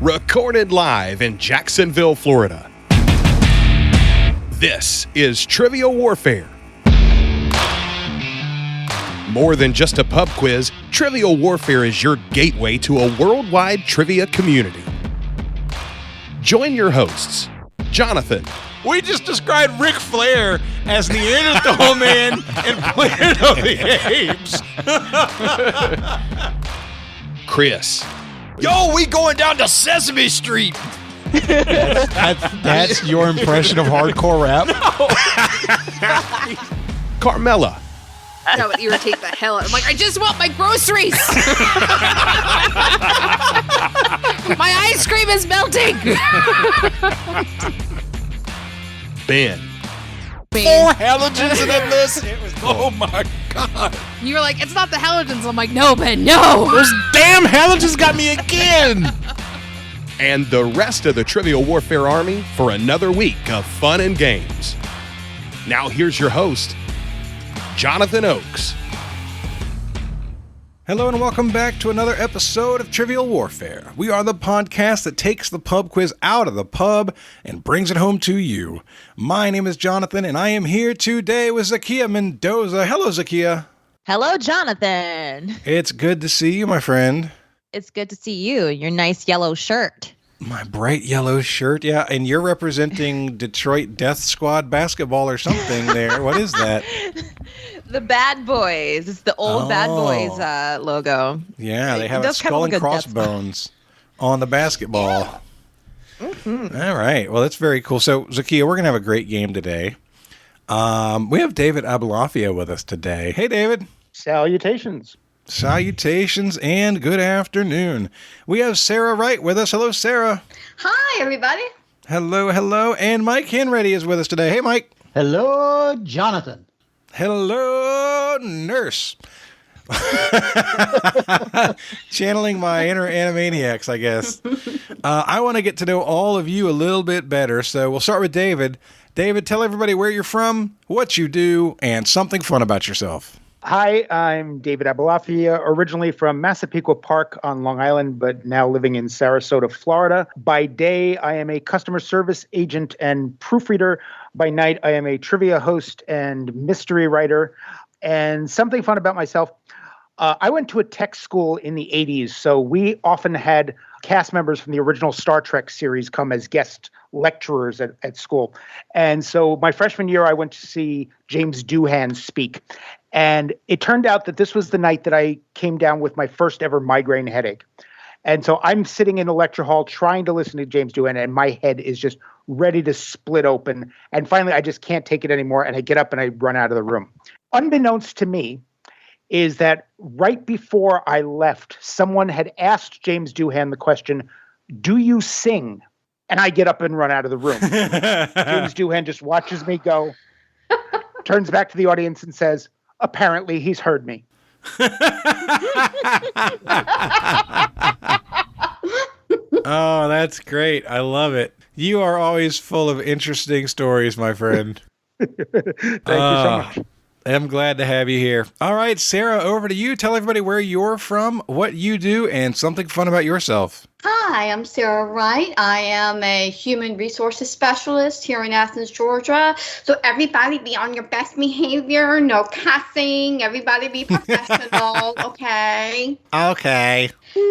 recorded live in Jacksonville, Florida. This is Trivial Warfare. More than just a pub quiz, Trivial Warfare is your gateway to a worldwide trivia community. Join your hosts, Jonathan. We just described Ric Flair as Neanderthal Man and Planet of the Apes. Chris. Yo, we going down to Sesame Street. That's your impression of hardcore rap? Carmela. That would irritate the hell out. I'm like, I just want my groceries. My ice cream is melting. Ben. 4 halogens in that list. Oh my God. You were like, it's not the halogens. I'm like, no, Ben, no. Those damn halogens got me again. And the rest of the Trivial Warfare Army for another week of fun and games. Now here's your host, Jonathan Oakes. Hello and welcome back to another episode of Trivial Warfare. We are the podcast that takes the pub quiz out of the pub and brings it home to you. My name is Jonathan and I am here today with Zahkia Mendoza. Hello, Zahkia. Hello, Jonathan. It's good to see you, my friend. It's good to see you. Your nice yellow shirt. My bright yellow shirt, yeah, and you're representing Detroit Death Squad basketball or something there. What is that? The Bad Boys. It's the old Bad Boys logo. Yeah, they have a skull and crossbones on the basketball. Mm-hmm. All right, well, that's very cool. So, Zahkia, we're going to have a great game today. We have David Abolafia with us today. Hey, David. Salutations. Salutations and good afternoon. We have Sara Wright with us. Hello, Sara. Hi, everybody. Hello, hello. And Mike Henretty is with us today. Hey, Mike. Hello, Jonathan. Hello, nurse. Channeling my inner Animaniacs, I guess. I want to get to know all of you a little bit better, so we'll start with David. David, tell everybody where you're from, what you do, and something fun about yourself. Hi, I'm David Abolafia, originally from Massapequa Park on Long Island, but now living in Sarasota, Florida. By day, I am a customer service agent and proofreader. By night, I am a trivia host and mystery writer. And something fun about myself, I went to a tech school in the 80s, so we often had cast members from the original Star Trek series come as guest lecturers at school. And so my freshman year, I went to see James Doohan speak. And it turned out that this was the night that I came down with my first ever migraine headache. And so I'm sitting in the lecture hall trying to listen to James Doohan, and my head is just ready to split open. And finally, I just can't take it anymore, and I get up and I run out of the room. Unbeknownst to me is that right before I left, someone had asked James Doohan the question, "Do you sing?" And I get up and run out of the room. James Doohan just watches me go, turns back to the audience and says, "Apparently he's heard me." Oh, that's great. I love it. You are always full of interesting stories, my friend. Thank you so much. I'm glad to have you here. All right, Sara, over to you. Tell everybody where you're from, what you do, and something fun about yourself. Hi, I'm Sara Wright. I am a human resources specialist here in Athens, Georgia. So everybody be on your best behavior, no cussing, everybody be professional, okay? Okay.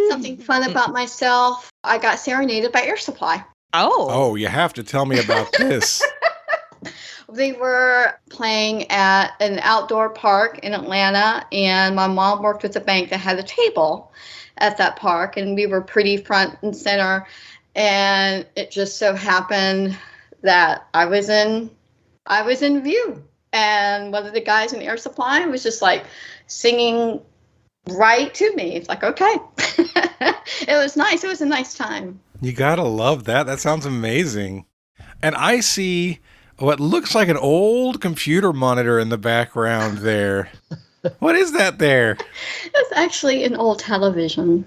Something fun about myself, I got serenaded by Air Supply. Oh, you have to tell me about this. We were playing at an outdoor park in Atlanta, and my mom worked with a bank that had a table at that park, and we were pretty front and center. And it just so happened that I was in view, and one of the guys in Air Supply was just like singing right to me. It's like, okay. It was nice. It was a nice time. You gotta love that. That sounds amazing. And I see what looks like an old computer monitor in the background there. What is that there? It's actually an old television.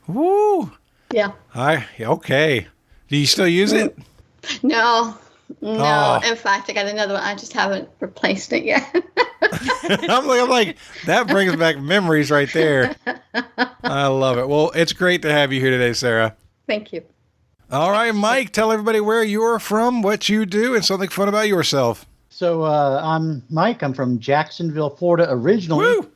Woo! Yeah. Okay. Do you still use it? No. Oh. In fact, I got another one. I just haven't replaced it yet. I'm like, that brings back memories right there. I love it. Well, it's great to have you here today, Sara. Thank you. All right, Mike, tell everybody where you're from, what you do, and something fun about yourself. So I'm Mike. I'm from Jacksonville, Florida originally. Woo!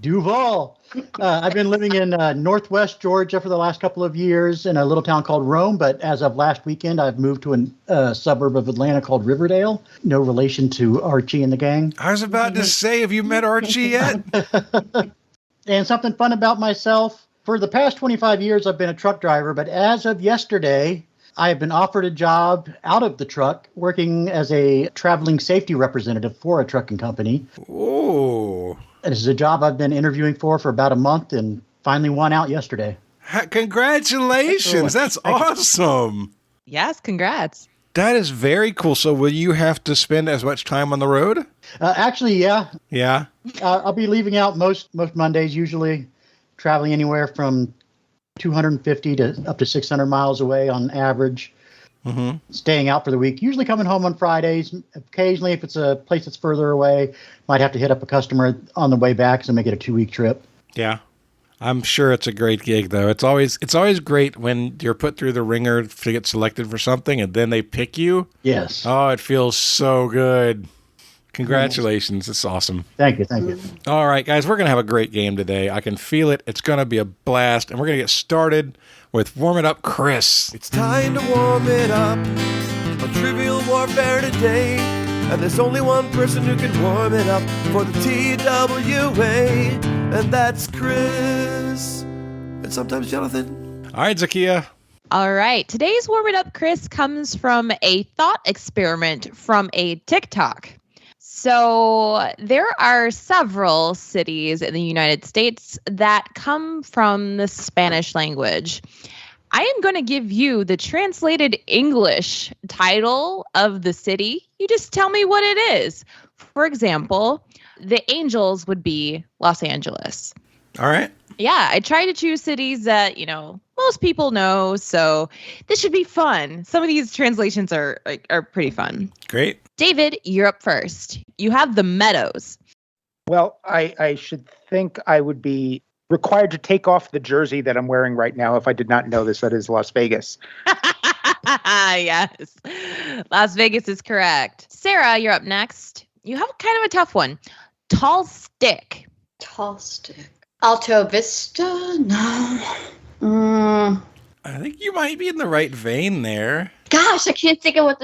Duval. I've been living in Northwest Georgia for the last couple of years in a little town called Rome, but as of last weekend, I've moved to a suburb of Atlanta called Riverdale. No relation to Archie and the gang. I was about to say, have you met Archie yet? And something fun about myself. For the past 25 years, I've been a truck driver, but as of yesterday, I have been offered a job out of the truck working as a traveling safety representative for a trucking company. Oh. And this is a job I've been interviewing for about a month and finally won out yesterday. Congratulations. That's awesome. Yes, congrats. That is very cool. So will you have to spend as much time on the road? Actually, yeah. Yeah. I'll be leaving out most Mondays, usually traveling anywhere from 250 to up to 600 miles away on average. Mm-hmm. Staying out for the week, usually coming home on Fridays. Occasionally, if it's a place that's further away, might have to hit up a customer on the way back, so make it a 2-week trip. Yeah. I'm sure it's a great gig, though. It's always great when you're put through the ringer to get selected for something, and then they pick you. Yes. Oh, it feels so good. Congratulations. It's awesome. Thank you. All right, guys, we're going to have a great game today. I can feel it. It's going to be a blast, and we're going to get started with Warm It Up Chris. It's time to warm it up on Trivial Warfare today. And there's only one person who can warm it up for the TWA, and that's Chris. And sometimes Jonathan. All right, Zahkia. All right. Today's Warm It Up, Chris, comes from a thought experiment from a TikTok. So there are several cities in the United States that come from the Spanish language. I am going to give you the translated English title of the city. You just tell me what it is. For example, the Angels would be Los Angeles. All right. Yeah, I try to choose cities that, most people know, so this should be fun. Some of these translations are pretty fun. Great. David, you're up first. You have the Meadows. Well, I should think I would be required to take off the jersey that I'm wearing right now if I did not know this. That is Las Vegas. Yes. Las Vegas is correct. Sarah, you're up next. You have kind of a tough one. Tall Stick. Tall Stick. Alto Vista? No. I think you might be in the right vein there. Gosh, I can't think of what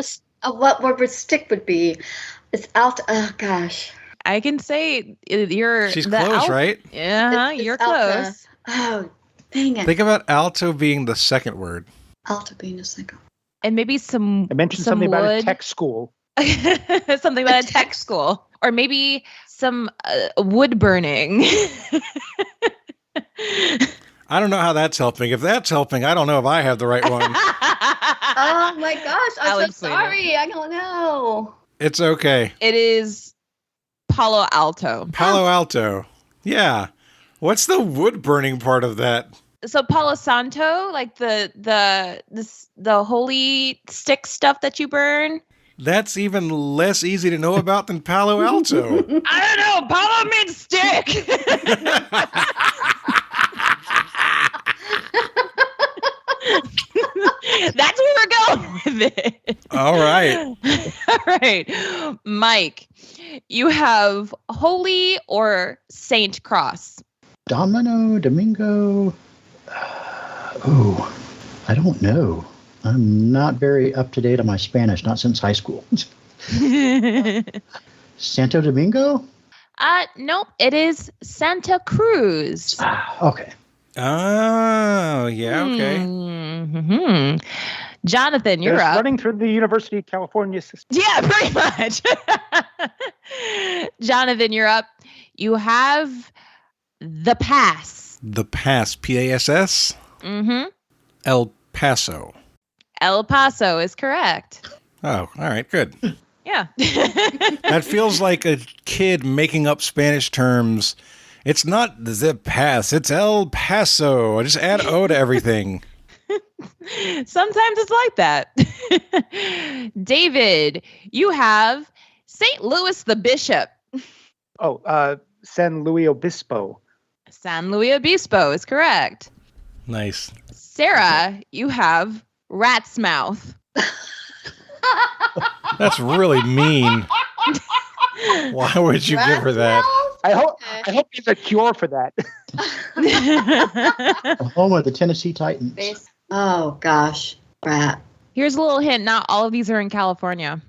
word stick would be. It's Alto. Oh, gosh. I can say you're... She's close, right? Yeah, you're close. Oh, dang it. Think about alto being the second word. Alto being the second. And maybe some I mentioned something wood. about a tech school. Something about a tech school. Or maybe some wood burning. I don't know how that's helping. If that's helping, I don't know if I have the right one. Oh my gosh, I'm so sorry. I don't know. It's okay. It is Palo Alto. Palo Alto. Yeah. What's the wood burning part of that? So Palo Santo, like the holy stick stuff that you burn. That's even less easy to know about than Palo Alto. I don't know. Palo means stick. That's where we're going with it. All right. All right. Mike, you have Holy or Saint Cross? Domingo. I don't know. I'm not very up to date on my Spanish, not since high school. Santo Domingo? Nope. It is Santa Cruz. Okay. Oh, yeah, okay. Mm-hmm. Jonathan, you're up. Running through the University of California system. Yeah, pretty much. Jonathan, you're up. You have the Pass. The Pass, P-A-S-S? Mm-hmm. El Paso. El Paso is correct. Oh, all right, good. Yeah. That feels like a kid making up Spanish terms. It's not the Pass, it's El Paso. I just add O to everything. Sometimes it's like that. David, you have St. Louis the Bishop. Oh, San Luis Obispo. San Luis Obispo is correct. Nice. Sarah, you have rat's mouth. That's really mean. Why would you give her that? I hope there's a cure for that. Home of the Tennessee Titans. Oh gosh, rat. Here's a little hint. Not all of these are in California.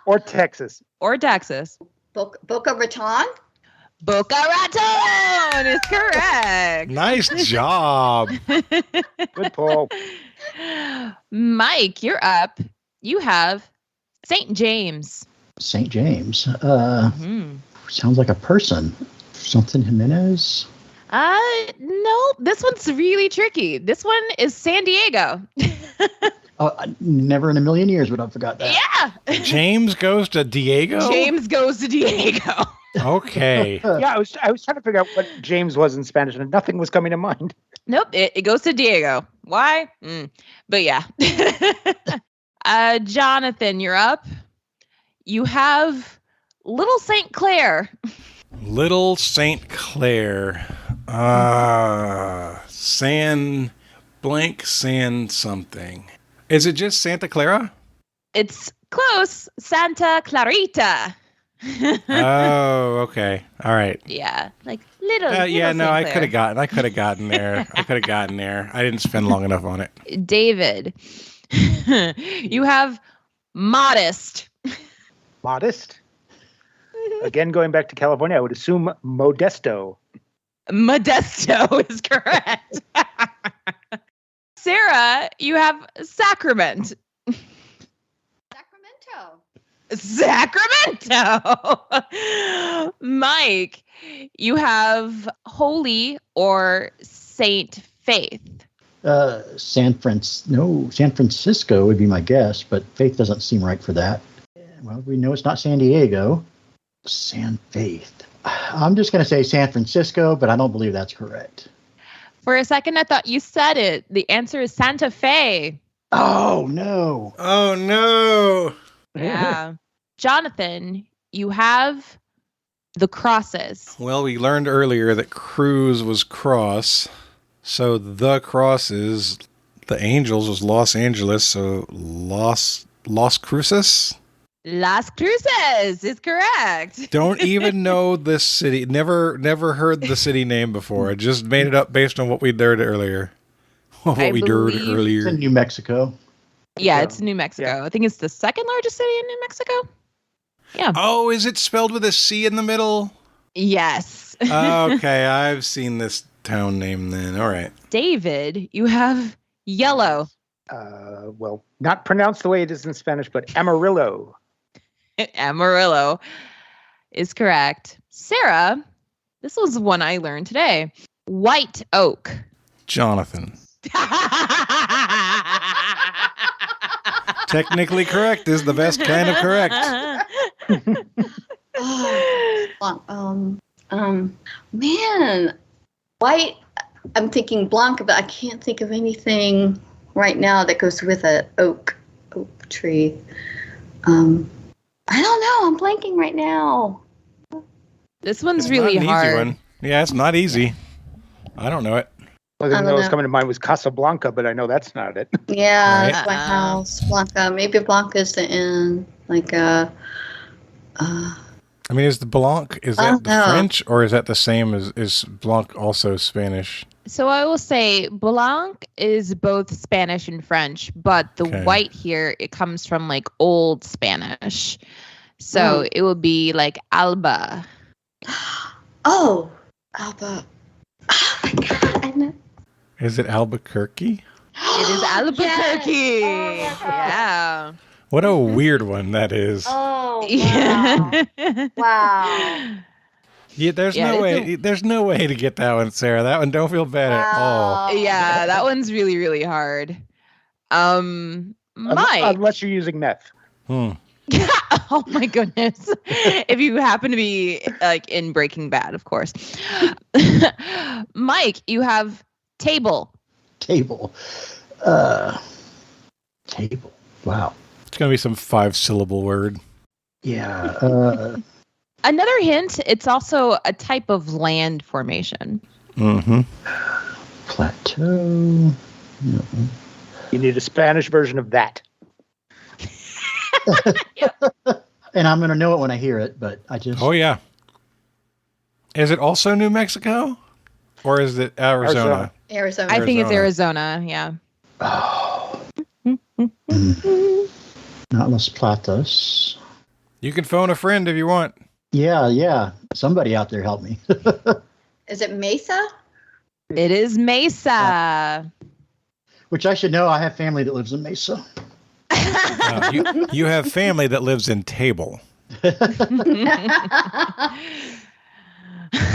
Or Texas. Or Texas. Boca Raton? Boca Raton is correct. Nice job. Good pull. Mike, you're up. You have St. James. St. James. Sounds like a person. Something Jimenez. No, this one's really tricky. This one is San Diego. Never in a million years would I forgot that. Yeah. James goes to Diego? James goes to Diego. Okay. Yeah, I was trying to figure out what James was in Spanish, and nothing was coming to mind. Nope, it goes to Diego. Why? But yeah. Jonathan, you're up. You have Little St. Clair. Little St. Clair. San something. Is it just Santa Clara? It's close. Santa Clarita. Oh, okay. All right. Yeah, like little. Yeah, no, St. I Clair. could have gotten there. I didn't spend long enough on it. David, you have modest. Modest? Again, going back to California, I would assume Modesto. Modesto is correct. Sarah, you have sacrament. Sacramento. Mike, you have holy or saint faith. San Francisco would be my guess, but faith doesn't seem right for that. Well, we know it's not San Diego. San Faith. I'm just going to say San Francisco, but I don't believe that's correct. For a second, I thought you said it. The answer is Santa Fe. Oh, no. Oh, no. Yeah. Jonathan, you have the crosses. Well, we learned earlier that Cruz was cross. So the crosses, the Angels was Los Angeles. So Los Cruces? Las Cruces is correct. Don't even know this city. Never heard the city name before. I just made it up based on what we learned earlier. It's in New Mexico. Yeah, it's New Mexico. Yeah. I think it's the second largest city in New Mexico. Yeah. Oh, is it spelled with a C in the middle? Yes. Okay, I've seen this town name then. All right. David, you have yellow. Well, not pronounced the way it is in Spanish, but Amarillo. Amarillo is correct. Sarah, this was one I learned today. White oak. Jonathan. Technically correct is the best kind of correct. Man, white. I'm thinking Blanca, but I can't think of anything right now that goes with an oak tree. I don't know. I'm blanking right now. This one's It's really not an hard. easy one. Yeah, it's not easy. I don't know it. The only thing that was coming to mind was Casablanca, but I know that's not it. Yeah, Right. that's my house. Blanca. Maybe Blanca's the inn. Like I mean, is the Blanc, is that the no. French or is that the same as is Blanc also Spanish? So I will say Blanc is both Spanish and French, but the Okay. white here, it comes from like Old Spanish. So it would be like Alba. oh, Alba. Oh my God, I know. Is it Albuquerque? It is Albuquerque. Yes. Oh, Yeah. What a weird one that is. Oh, wow. Yeah. Wow. Yeah, there's no way to get that one, Sarah. That one, don't feel bad at all. Yeah, that one's really, really hard. Mike. Unless you're using meth. Oh my goodness. If you happen to be like in Breaking Bad, of course. Mike, you have table. Table. Table. Wow. It's going to be some 5-syllable word. Yeah. Another hint, it's also a type of land formation. Mm-hmm. Plateau. No. You need a Spanish version of that. And I'm going to know it when I hear it, but I just... Oh, yeah. Is it also New Mexico? Or is it Arizona? Arizona. I think it's Arizona, yeah. Oh. Not Los Platos. You can phone a friend if you want. Yeah. Somebody out there help me. Is it Mesa? It is Mesa. Which I should know. I have family that lives in Mesa. You have family that lives in Table.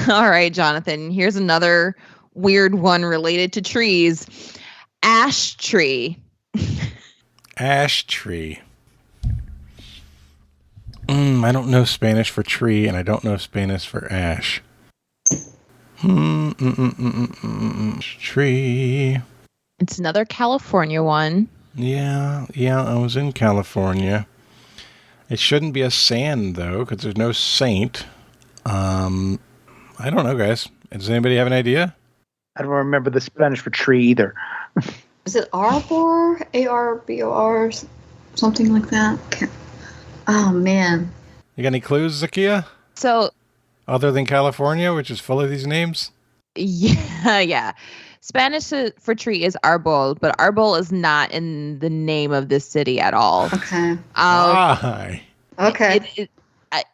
All right, Jonathan. Here's another weird one related to trees. Ash tree. Ash tree. I don't know Spanish for tree, and I don't know Spanish for ash. Tree. It's another California one. Yeah, I was in California. It shouldn't be a sand, though, because there's no saint. I don't know, guys. Does anybody have an idea? I don't remember the Spanish for tree either. Is it Arbor? A-R-B-O-R? Something like that? Oh, man. You got any clues, Zahkia? So, other than California, which is full of these names? Yeah. Spanish for tree is arbol, but arbol is not in the name of this city at all. Okay. Why? Okay.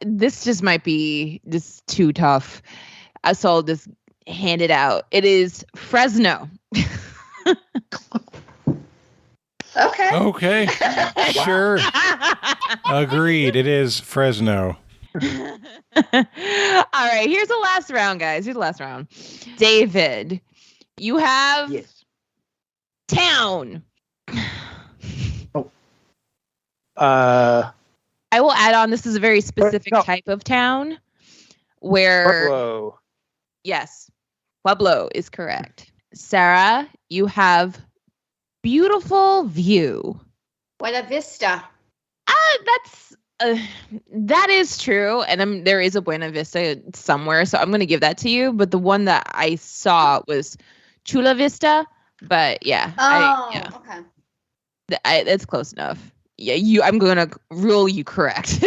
This just might be just too tough. So I'll just hand it out. It is Fresno. Okay. Sure. Agreed. It is Fresno. All right. Here's the last round, guys. David, you have town. I will add on. This is a very specific type of town where. Pueblo. Yes. Pueblo is correct. Sarah, you have beautiful view. Buena Vista. That is true. And there is a Buena Vista somewhere. So I'm going to give that to you. But the one that I saw was Chula Vista. But yeah. Okay. That's close enough. Yeah, I'm going to rule you correct.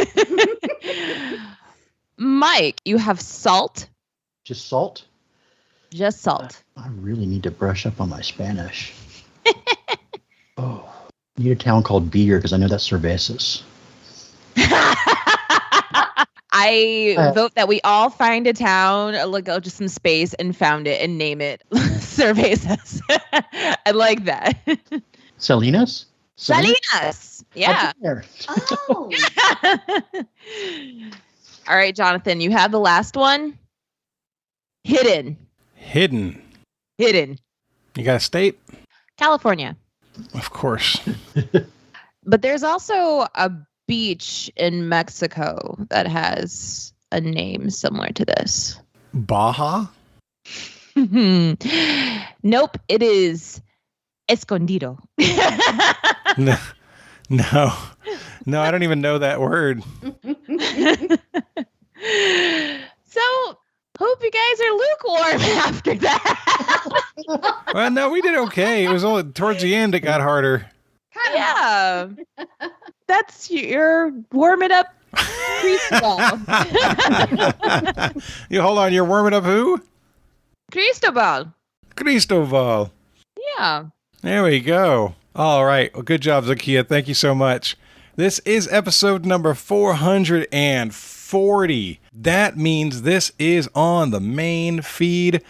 Mike, you have salt. Just salt? Just salt. I really need to brush up on my Spanish. Need a town called Beer because I know that's cervezas. I vote that we all find a town, look out just some space and found it and name it Cervezas. I like that. Salinas? Salinas. Yeah. Oh. All right, Jonathan, you have the last one. Hidden. You got a state? California. Of course. But there's also a beach in Mexico that has a name similar to this. Baja? Nope, it is Escondido. No, I don't even know that word. So, hope you guys are lukewarm after that. Well, no, we did okay. It was only towards the end it got harder. Yeah. That's your warm it up Cristobal. You hold on, you're warming up who? Cristobal. Yeah. There we go. All right. Well, good job, Zahkia. Thank you so much. This is episode number 440. That means this is on the main feed.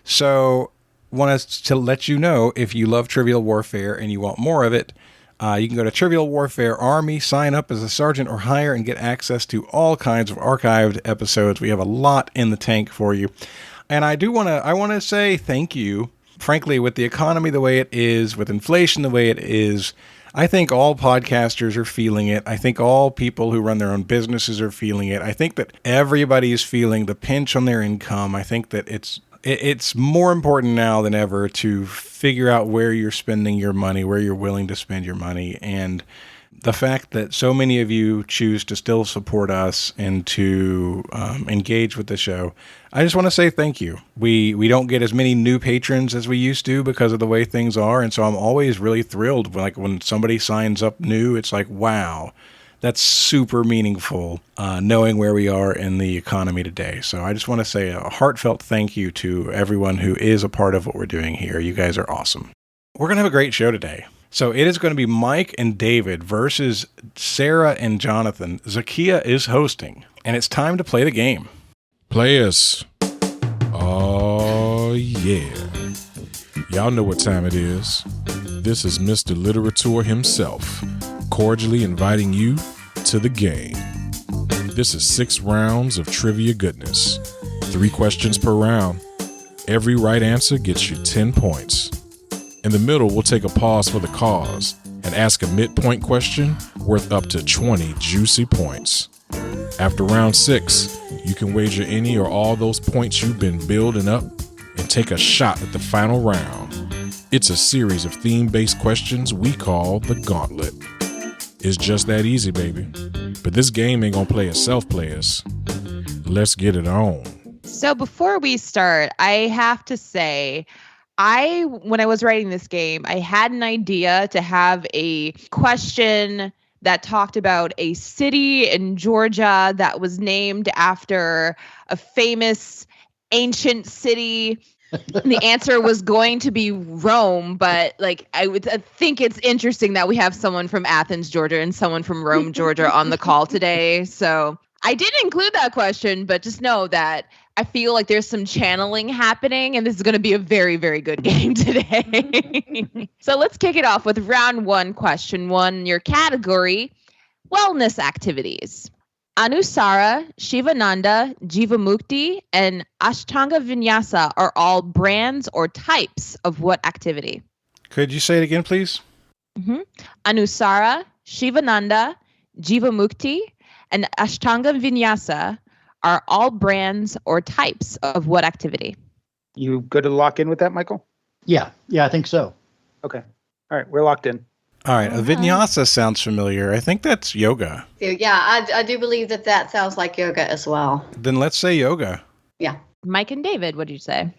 So, want us to let you know if you love Trivial Warfare and you want more of it, you can go to Trivial Warfare Army, sign up as a sergeant or higher, and get access to all kinds of archived episodes. We have a lot in the tank for you. And I want to say thank you. Frankly, with the economy the way it is, with inflation the way it is, I think all podcasters are feeling it. I think all people who run their own businesses are feeling it. I think that everybody is feeling the pinch on their income. I think that it's more important now than ever to figure out where you're spending your money, where you're willing to spend your money. And the fact that so many of you choose to still support us and to engage with the show, I just want to say thank you. We don't get as many new patrons as we used to because of the way things are, and so I'm always really thrilled when somebody signs up new. It's like, wow, that's super meaningful, knowing where we are in the economy today. So I just want to say a heartfelt thank you to everyone who is a part of what we're doing here. You guys are awesome. We're going to have a great show today. So it is going to be Mike and David versus Sarah and Jonathan. Zahkia is hosting, and it's time to play the game. Players. Oh, yeah. Y'all know what time it is. This is Mr. Literature himself, cordially inviting you to the game. This is 6 rounds of trivia goodness. 3 questions per round. Every right answer gets you 10 points. In the middle, we'll take a pause for the cause and ask a midpoint question worth up to 20 juicy points. After round 6, you can wager any or all those points you've been building up and take a shot at the final round. It's a series of theme-based questions we call the Gauntlet. It's just that easy, baby. But this game ain't gonna play itself, players. Let's get it on. So before we start, I have to say, when I was writing this game, I had an idea to have a question that talked about a city in Georgia that was named after a famous ancient city. And the answer was going to be Rome, but I think it's interesting that we have someone from Athens, Georgia, and someone from Rome, Georgia on the call today. So I did include that question, but just know that I feel like there's some channeling happening, and this is going to be a very, very good game today. So let's kick it off with round 1, question 1. Your category, wellness activities. Anusara, Shivananda, Jivamukti, and Ashtanga Vinyasa are all brands or types of what activity? Could you say it again, please? Mm-hmm. Anusara, Shivananda, Jivamukti, and Ashtanga Vinyasa are all brands or types of what activity? You good to lock in with that, Michael? Yeah, I think so. Okay. All right, we're locked in. All right, a vinyasa sounds familiar. I think that's yoga. Yeah, I do believe that sounds like yoga as well. Then let's say yoga. Yeah. Mike and David, what did you say?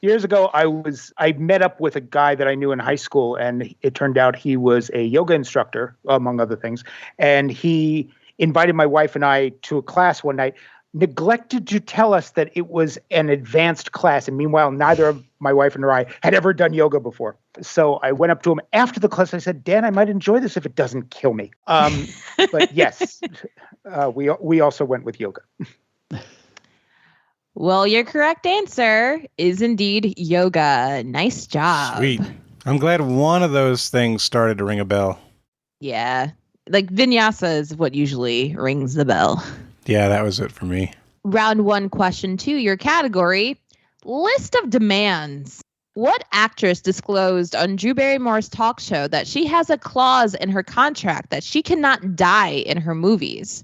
Years ago, I met up with a guy that I knew in high school, and it turned out he was a yoga instructor, among other things. And he invited my wife and I to a class one night, neglected to tell us that it was an advanced class. And meanwhile, neither of my wife and I had ever done yoga before. So I went up to him after the class. I said, Dan, I might enjoy this if it doesn't kill me. But yes, we also went with yoga. Well, your correct answer is indeed yoga. Nice job. Sweet. I'm glad one of those things started to ring a bell. Yeah. Vinyasa is what usually rings the bell. Yeah, that was it for me. Round 1, question 2, your category, list of demands. What actress disclosed on Drew Barrymore's talk show that she has a clause in her contract that she cannot die in her movies?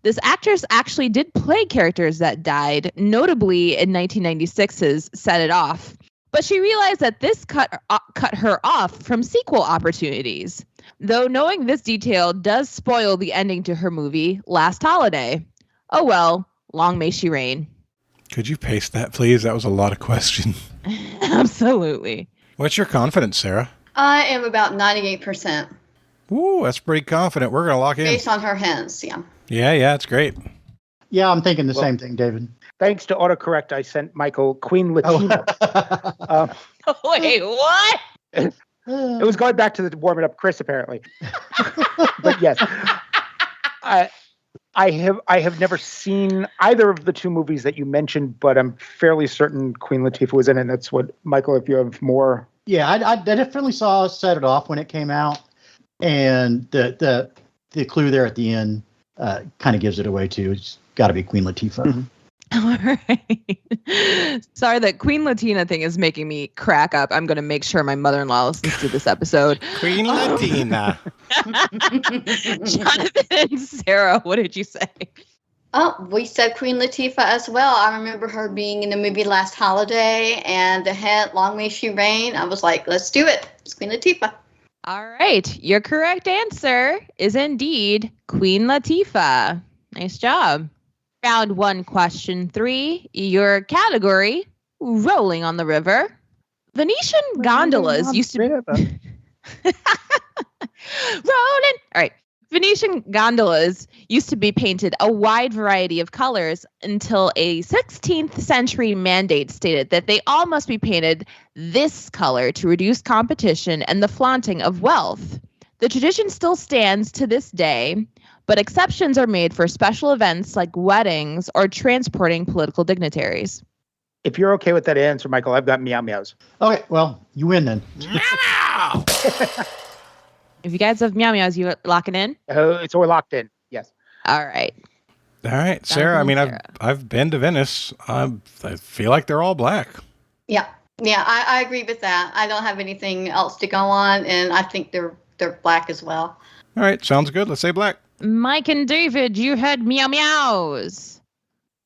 This actress actually did play characters that died, notably in 1996's Set It Off. But she realized that this cut her off from sequel opportunities. Though knowing this detail does spoil the ending to her movie, Last Holiday. Oh well, long may she reign. Could you paste that, please? That was a lot of questions. Absolutely. What's your confidence, Sarah? I am about 98%. Ooh, that's pretty confident. We're going to lock in. Based on her hints, yeah. Yeah, it's great. Yeah, I'm thinking the same thing, David. Thanks to autocorrect, I sent Michael Queen Latifah. Wait, what? It was going back to the warming up Chris, apparently. But yes, I have never seen either of the 2 movies that you mentioned, but I'm fairly certain Queen Latifah was in it. And that's what, Michael, if you have more. Yeah, I definitely saw Set It Off when it came out, and the clue there at the end kind of gives it away too. It's got to be Queen Latifah. Mm-hmm. All right. Sorry, that Queen Latina thing is making me crack up. I'm going to make sure my mother-in-law listens to this episode. Queen Latina. Jonathan and Sarah, what did you say? Oh, we said Queen Latifah as well. I remember her being in the movie Last Holiday and the hint, Long May She Reign. I was like, let's do it. It's Queen Latifah. All right. Your correct answer is indeed Queen Latifah. Nice job. Round 1, question 3. Your category, rolling on the river. Venetian gondolas used to rolling. All right. Venetian gondolas used to be painted a wide variety of colors until a 16th century mandate stated that they all must be painted this color to reduce competition and the flaunting of wealth. The tradition still stands to this day, but exceptions are made for special events like weddings or transporting political dignitaries. If you're okay with that answer, Michael, I've got meow meows. Okay, well, you win then. Meow! If you guys have meow meows, you locking in? So we're locked in. Yes. All right. All right, Sarah. I mean, Sarah. I've been to Venice. I feel like they're all black. Yeah. Yeah, I agree with that. I don't have anything else to go on, and I think they're black as well. All right, sounds good. Let's say black. Mike and David, you had meow meows.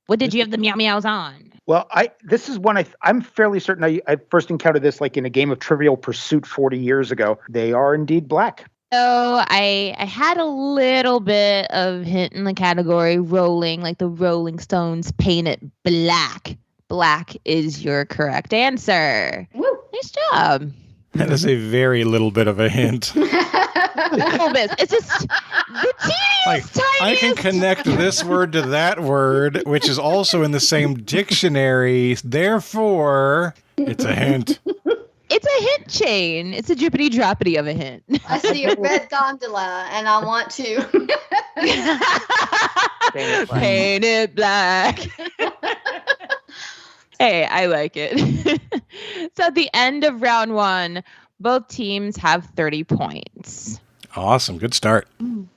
What did you have the meow meows on? Well, this is one I'm fairly certain I first encountered this like in a game of Trivial Pursuit 40 years ago. They are indeed black. So I had a little bit of hint in the category rolling, like the Rolling Stones paint it black. Black is your correct answer. Woo. Nice job. That is a very little bit of a hint. A little bit. It's just the teeniest, tiniest. I can connect this word to that word, which is also in the same dictionary. Therefore, it's a hint. It's a hint chain. It's a drippity droppity of a hint. I see a red gondola, and I want to paint it black. Hey, I like it. So at the end of round 1, both teams have 30 points. Awesome. Good start.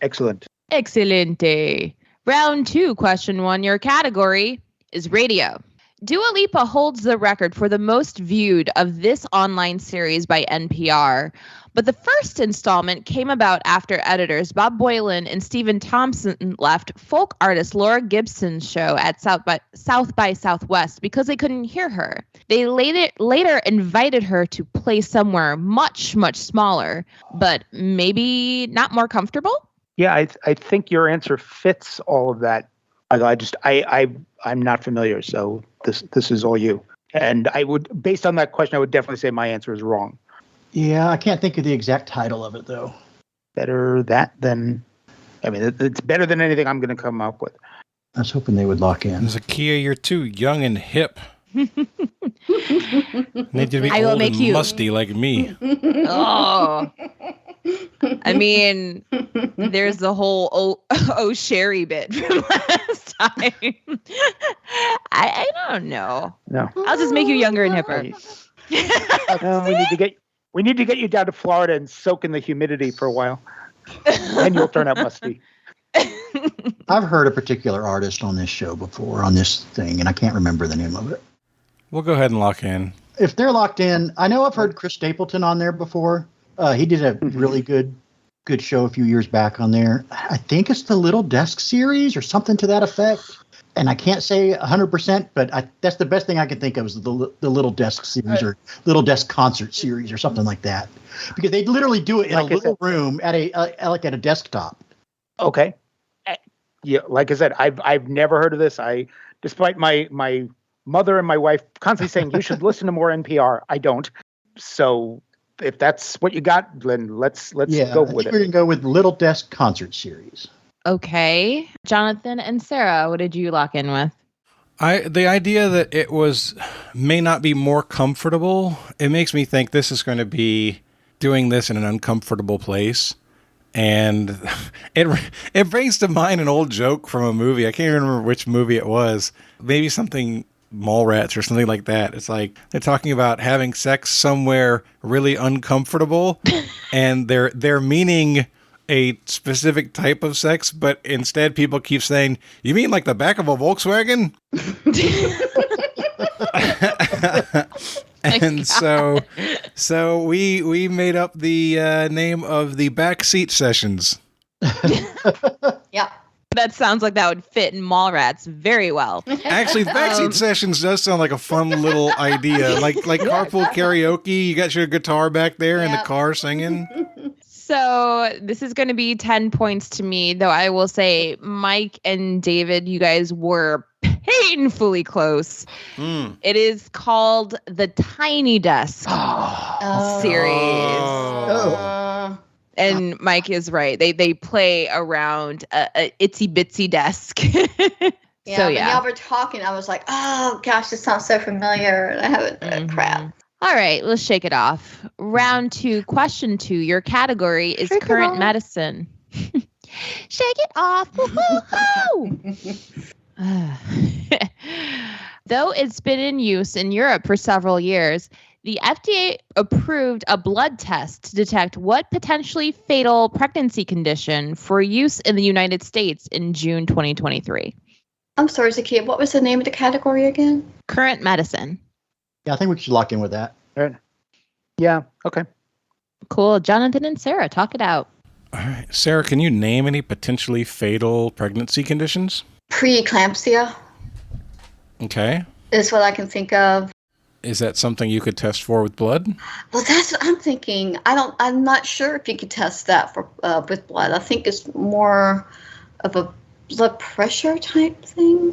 Excellent. Excelente. Round 2, question 1. Your category is radio. Dua Lipa holds the record for the most viewed of this online series by NPR. But the first installment came about after editors Bob Boylan and Stephen Thompson left folk artist Laura Gibson's show at South by Southwest because they couldn't hear her. They later invited her to play somewhere much, much smaller, but maybe not more comfortable? Yeah, I think your answer fits all of that. I'm not familiar, so this is all you. And I would, based on that question, I would definitely say my answer is wrong. Yeah, I can't think of the exact title of it, though. Better that than... I mean, it's better than anything I'm going to come up with. I was hoping they would lock in. Zahkia, you're too young and hip. Need you to be I will old make and you musty like me. Oh. I mean, there's the whole oh Sherry bit from last time. I don't know. No. I'll just make you younger and hipper. We need to get you down to Florida and soak in the humidity for a while. Then you'll turn out musty. I've heard a particular artist on this show before, on this thing, and I can't remember the name of it. We'll go ahead and lock in. If they're locked in, I know I've heard Chris Stapleton on there before. He did a really good show a few years back on there. I think it's the Little Desk series or something to that effect. And I can't say 100%, but that's the best thing I can think of is the Little Desk series or Little Desk concert series or something like that. Because they literally do it in a little room at a desktop. Okay. Yeah, like I said, I've never heard of this. Despite my mother and my wife constantly saying you should listen to more NPR, I don't. So if that's what you got, then let's go with it. We're going to go with Little Desk concert series. Okay. Jonathan and Sarah, what did you lock in with? The idea that it may not be more comfortable, it makes me think this is going to be doing this in an uncomfortable place. And it brings to mind an old joke from a movie. I can't even remember which movie it was. Maybe something Mallrats or something like that. It's like they're talking about having sex somewhere really uncomfortable, and they're meaning a specific type of sex, but instead people keep saying, "You mean like the back of a Volkswagen?" And so we made up the name of the backseat sessions. Yeah. That sounds like that would fit in Mallrats very well. Actually, backseat sessions does sound like a fun little idea. Like carpool karaoke. You got your guitar back there in the car singing. So this is going to be 10 points to me, though I will say Mike and David, you guys were painfully close. It is called the Tiny Desk series. And Mike is right. They play around a itsy bitsy desk. Yeah, So, when yeah. y'all were talking, I was like, oh, gosh, this sounds so familiar. And I haven't, crap. All right, let's shake it off. Round 2, question 2. Your category is current medicine. Shake it off. Woo-hoo-hoo! Though it's been in use in Europe for several years, the FDA approved a blood test to detect what potentially fatal pregnancy condition for use in the United States in June 2023. I'm sorry, Zahkia, what was the name of the category again? Current medicine. Yeah, I think we should lock in with that. Yeah, okay. Cool. Jonathan and Sarah, talk it out. All right. Sarah, can you name any potentially fatal pregnancy conditions? Preeclampsia Okay. is what I can think of. Is that something you could test for with blood? Well, that's what I'm thinking. I'm not sure if you could test that for with blood. I think it's more of a blood pressure type thing.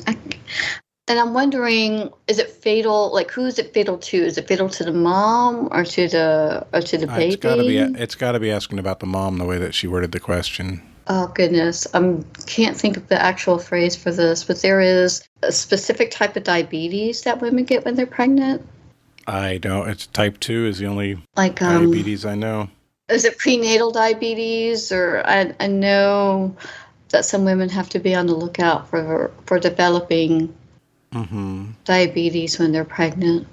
And I'm wondering, is it fatal? Like, who is it fatal to? Is it fatal to the mom or to the baby? It's got to be asking about the mom the way that she worded the question. Oh goodness, I can't think of the actual phrase for this, but there is a specific type of diabetes that women get when they're pregnant. I don't. It's type 2 is the only Like diabetes I know. Is it prenatal diabetes? Or I know that some women have to be on the lookout for developing diabetes when they're pregnant.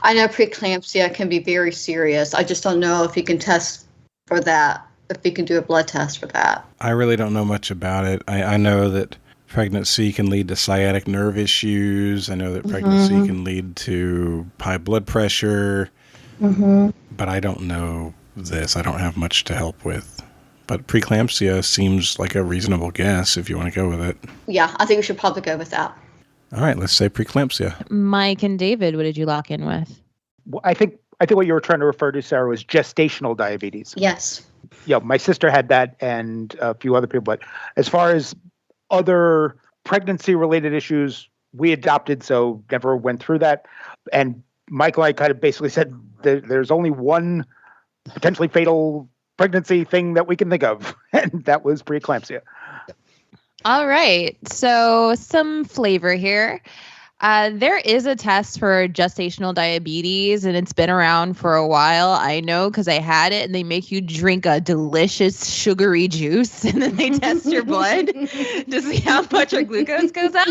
I know preeclampsia can be very serious. I just don't know if you can test for that, if you can do a blood test for that. I really don't know much about it. I know that pregnancy can lead to sciatic nerve issues. I know that pregnancy can lead to high blood pressure. But I don't know this. I don't have much to help with. But preeclampsia seems like a reasonable guess if you want to go with it. Yeah, I think we should probably go with that. All right, let's say preeclampsia. Mike and David, what did you lock in with? Well, I think what you were trying to refer to, Sarah, was gestational diabetes. Yes. Yeah, my sister had that and a few other people. But as far as other pregnancy-related issues, we adopted, so never went through that. And Michael and I kind of basically said there's only one potentially fatal pregnancy thing that we can think of, and that was preeclampsia. All right. So some flavor here. There is a test for gestational diabetes, and it's been around for a while. I know because I had it, and they make you drink a delicious sugary juice, and then they test your blood to see how much your glucose goes up.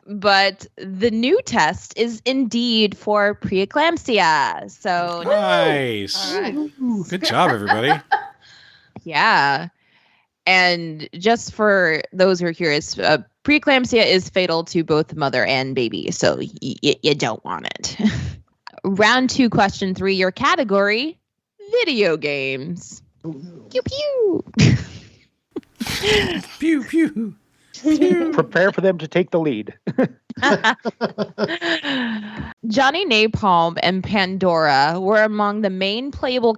But the new test is indeed for preeclampsia. So nice. All right. Good job, everybody. Yeah. And just for those who are curious, preeclampsia is fatal to both mother and baby, so you don't want it. Round 2, question 3, your category, video games. Pew, pew. Pew, pew. Prepare for them to take the lead. Johnny Napalm and Pandora were among the main playable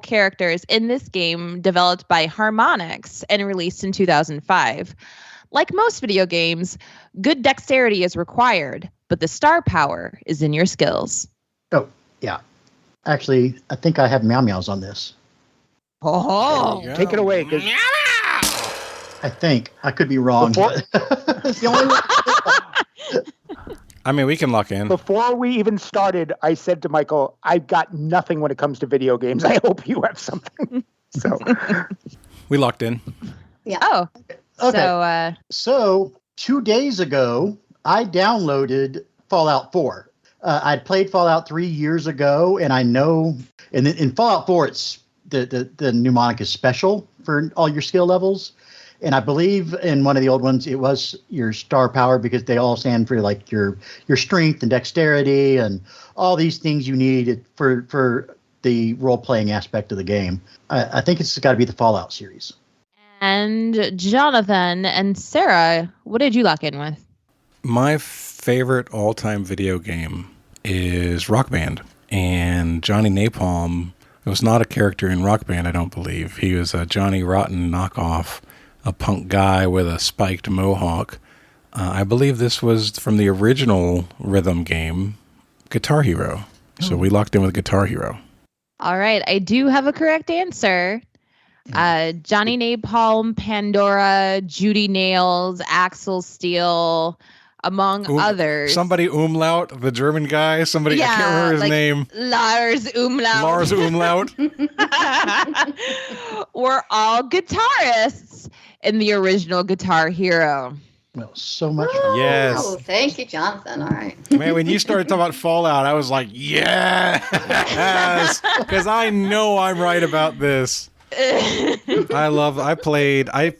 characters in this game developed by Harmonix and released in 2005. Like most video games, good dexterity is required, but the star power is in your skills. Oh, yeah. Actually, I think I have meow meows on this. Oh, Take it away. I think. I could be wrong. But it's the only one. I mean, we can lock in. Before we even started, I said to Michael, I've got nothing when it comes to video games. I hope you have something. So We locked in. Yeah. Oh. Okay. So, 2 days ago, I downloaded Fallout 4. I'd played Fallout 3 years ago, and I know, and in Fallout 4, it's the mnemonic is special for all your skill levels. And I believe in one of the old ones, it was your star power because they all stand for like your strength and dexterity and all these things you need for the role-playing aspect of the game. I think it's got to be the Fallout series. and Jonathan and Sarah, what did you lock in with? My favorite all-time video game is Rock Band. And Johnny Napalm It was not a character in Rock Band, I don't believe. He was a Johnny Rotten knockoff, a punk guy with a spiked mohawk. I believe this was from the original rhythm game, Guitar Hero. So we locked in with Guitar Hero. All right, I do have a correct answer. Johnny Napalm, Pandora, Judy Nails, Axel Steel, among others. Somebody umlaut, the German guy. I can't remember his name. Lars Umlaut. Lars Umlaut. Were all guitarists in the original Guitar Hero. Well, so much fun. Yes. Oh, thank you, Jonathan. All right. Man, when you started talking about Fallout, I was like, yes, because I know I'm right about this. I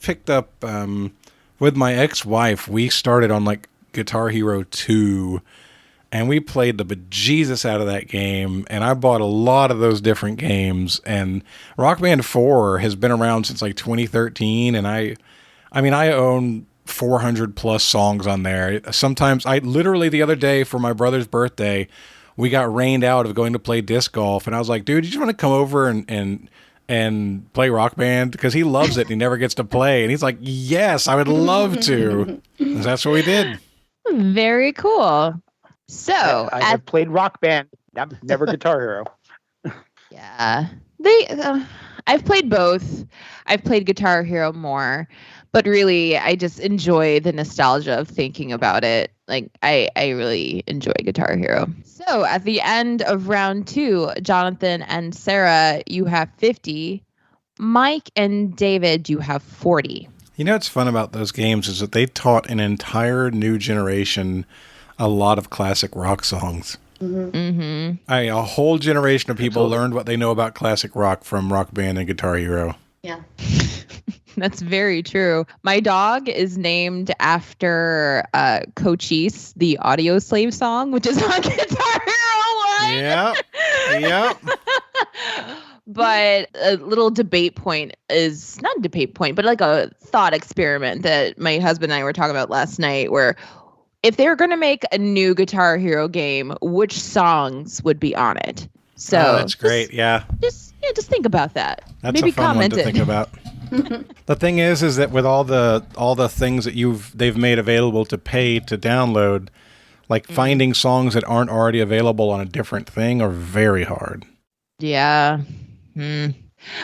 picked up, with my ex-wife, we started on like Guitar Hero 2, and we played the bejesus out of that game, and I bought a lot of those different games, and Rock Band 4 has been around since like 2013, and I own 400 plus songs on there. Sometimes literally the other day for my brother's birthday, we got rained out of going to play disc golf, and I was like, dude, you just want to come over and play Rock Band? Because he loves it and he never gets to play. And he's like, yes, I would love to. And that's what we did. Very cool. So I have played Rock Band, never Guitar Hero. Yeah, I've played both. I've played Guitar Hero more, but really, I just enjoy the nostalgia of thinking about it. Like, I really enjoy Guitar Hero. So at the end of round 2, Jonathan and Sarah, you have 50. Mike and David, you have 40. You know what's fun about those games is that they taught an entire new generation a lot of classic rock songs. Mm-hmm. A whole generation of people learned what they know about classic rock from Rock Band and Guitar Hero. Yeah. That's very true. My dog is named after Cochise, the Audio Slave song, which is on Guitar Hero 1. Yep. But a little debate point is not a debate point, but like a thought experiment that my husband and I were talking about last night, where if they were going to make a new Guitar Hero game, which songs would be on it? So that's great. Just think about that. That's Maybe a fun comment one to think about. The thing is that with all the things that they've made available to pay to download, like finding songs that aren't already available on a different thing are very hard. Yeah. All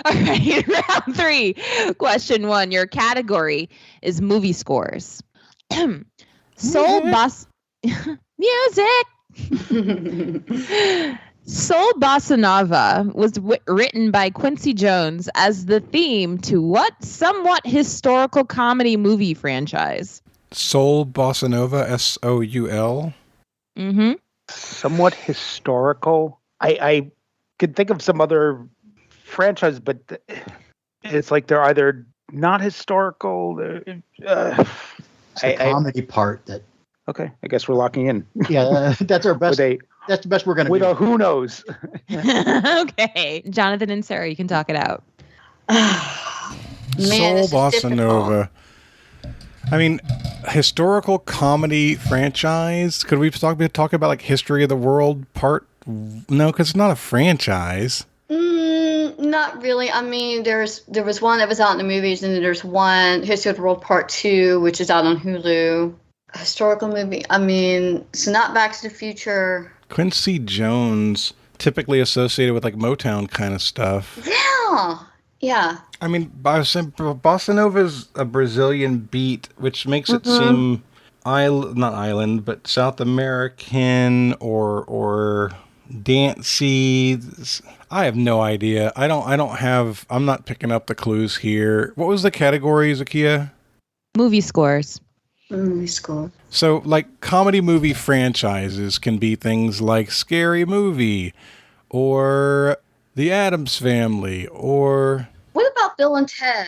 right, round 3. Question 1. Your category is movie scores. Soul Music. Soul Bossa Nova was written by Quincy Jones as the theme to what somewhat historical comedy movie franchise? Soul Bossa Nova, SOUL. Mm-hmm. Somewhat historical. I could think of some other franchise, but it's like they're either not historical. It's the comedy part that. Okay, I guess we're locking in. Yeah, that's our best. That's the best we're going to do. With a who knows. Okay. Jonathan and Sarah, you can talk it out. Man, Soul Bossa Nova. I mean, historical comedy franchise. Could we talk about like history of the world part? No, because it's not a franchise. Not really. I mean, there was one that was out in the movies, and then there's one, History of the World Part 2, which is out on Hulu. A historical movie. I mean, so not Back to the Future. Quincy Jones, typically associated with like Motown kind of stuff. Yeah. I mean, Bossa Nova is a Brazilian beat, which makes it seem not island, but South American or dancey. I have no idea. I'm not picking up the clues here. What was the category, Zahkia? Movie scores. Movie score. So, like, comedy movie franchises can be things like Scary Movie, or The Addams Family, or... What about Bill and Ted?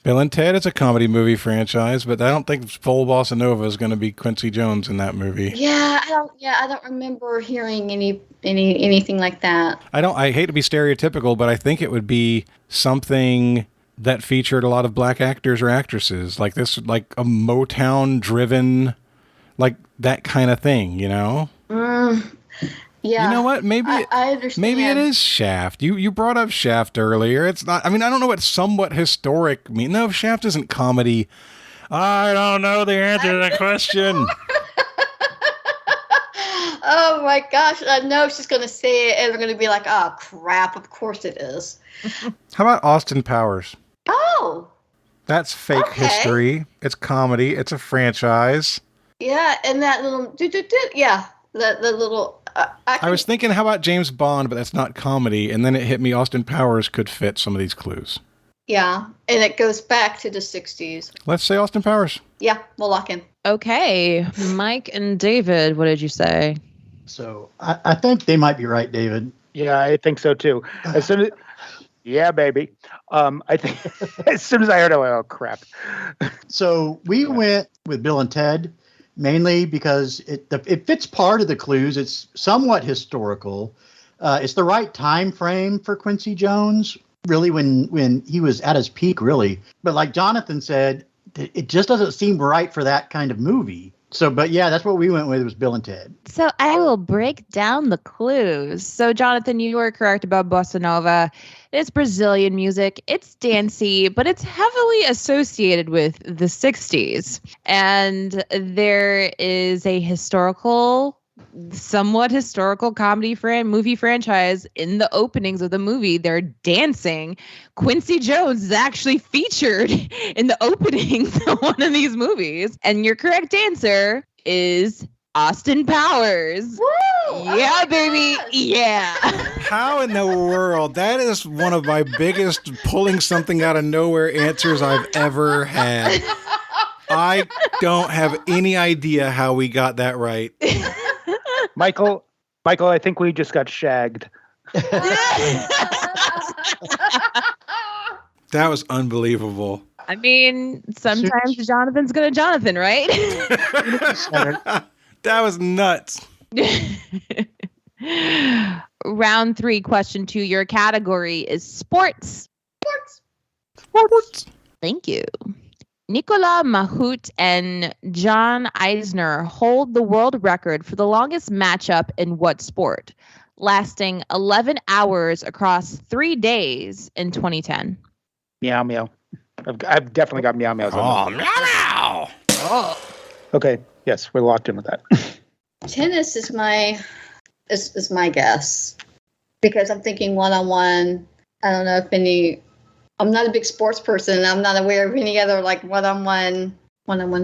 Bill and Ted is a comedy movie franchise, but I don't think Soul Bossa Nova is going to be Quincy Jones in that movie. Yeah, I don't remember hearing anything like that. I hate to be stereotypical, but I think it would be something that featured a lot of black actors or actresses, like this, like a Motown driven, like that kind of thing, you know? Yeah. You know what? I understand. Maybe it is Shaft. You brought up Shaft earlier. It's not. I mean, I don't know what somewhat historic means. No, Shaft isn't comedy. I don't know the answer to that question. Oh my gosh, I know she's going to say it and we're going to be like, oh crap, of course it is. How about Austin Powers? Oh. That's fake history. It's comedy. It's a franchise. Yeah, and that little, yeah, the little. I was thinking, how about James Bond, but that's not comedy. And then it hit me, Austin Powers could fit some of these clues. Yeah, and it goes back to the 60s. Let's say Austin Powers. Yeah, we'll lock in. Okay, Mike and David, what did you say? So I think they might be right, David. Yeah, I think so too. As soon as, yeah, baby. I think as soon as I heard it, I went, oh crap. So we went with Bill and Ted mainly because it fits part of the clues. It's somewhat historical. It's the right time frame for Quincy Jones, really, when he was at his peak, really. But like Jonathan said, it just doesn't seem right for that kind of movie. So, but yeah, that's what we went with, was Bill and Ted. So I will break down the clues. So Jonathan, you were correct about bossa nova. It's Brazilian music. It's dancey, but it's heavily associated with the 60s. And there is a somewhat historical comedy movie franchise. In the openings of the movie, they're dancing. Quincy Jones is actually featured in the openings of one of these movies. And your correct answer is Austin Powers. Woo! Yeah, baby. Yeah. How in the world? That is one of my biggest pulling something out of nowhere answers I've ever had. I don't have any idea how we got that right. Michael, I think we just got shagged. That was unbelievable. I mean, sometimes Jonathan's gonna Jonathan, right? That was nuts. Round 3, question 2. Your category is sports. Sports. Thank you. Nicolas Mahut and John Eisner hold the world record for the longest matchup in what sport, lasting 11 hours across 3 days in 2010? Meow meow. I've definitely got meow meows. Oh, meow meow. Oh. Okay. Yes, we're locked in with that. Tennis is my guess, because I'm thinking one-on-one. I don't know if any. I'm not a big sports person. I'm not aware of any other like one-on-one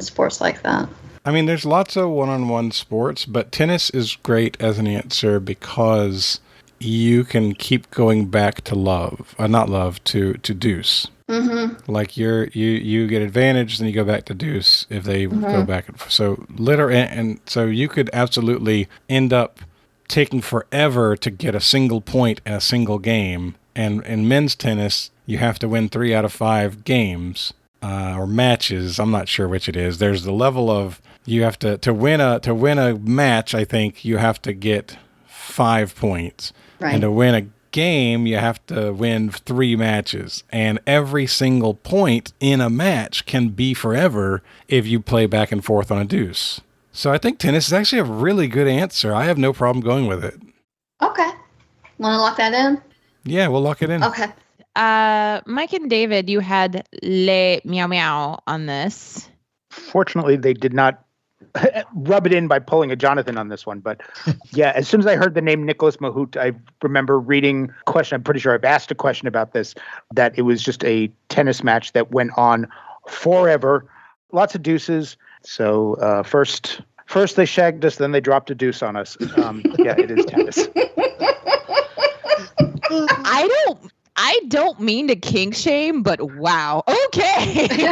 sports like that. I mean, there's lots of one-on-one sports, but tennis is great as an answer because you can keep going back to to deuce. Mm-hmm. Like you get advantage, then you go back to deuce if they go back. So and so you could absolutely end up taking forever to get a single point in a single game. And in men's tennis, you have to win 3 out of 5 games or matches. I'm not sure which it is. There's the level of you have to win a match. I think you have to get 5 points, right. And to win a game, you have to win 3 matches. And every single point in a match can be forever if you play back and forth on a deuce. So I think tennis is actually a really good answer. I have no problem going with it. Okay. Want to lock that in? Yeah, we'll lock it in. Okay. Mike and David, you had Le Meow Meow on this. Fortunately, they did not rub it in by pulling a Jonathan on this one. But yeah, as soon as I heard the name Nicolas Mahut, I remember reading a question. I'm pretty sure I've asked a question about this, that it was just a tennis match that went on forever. Lots of deuces. So first they shagged us, then they dropped a deuce on us. Yeah, it is tennis. I don't mean to kink shame, but wow. Okay.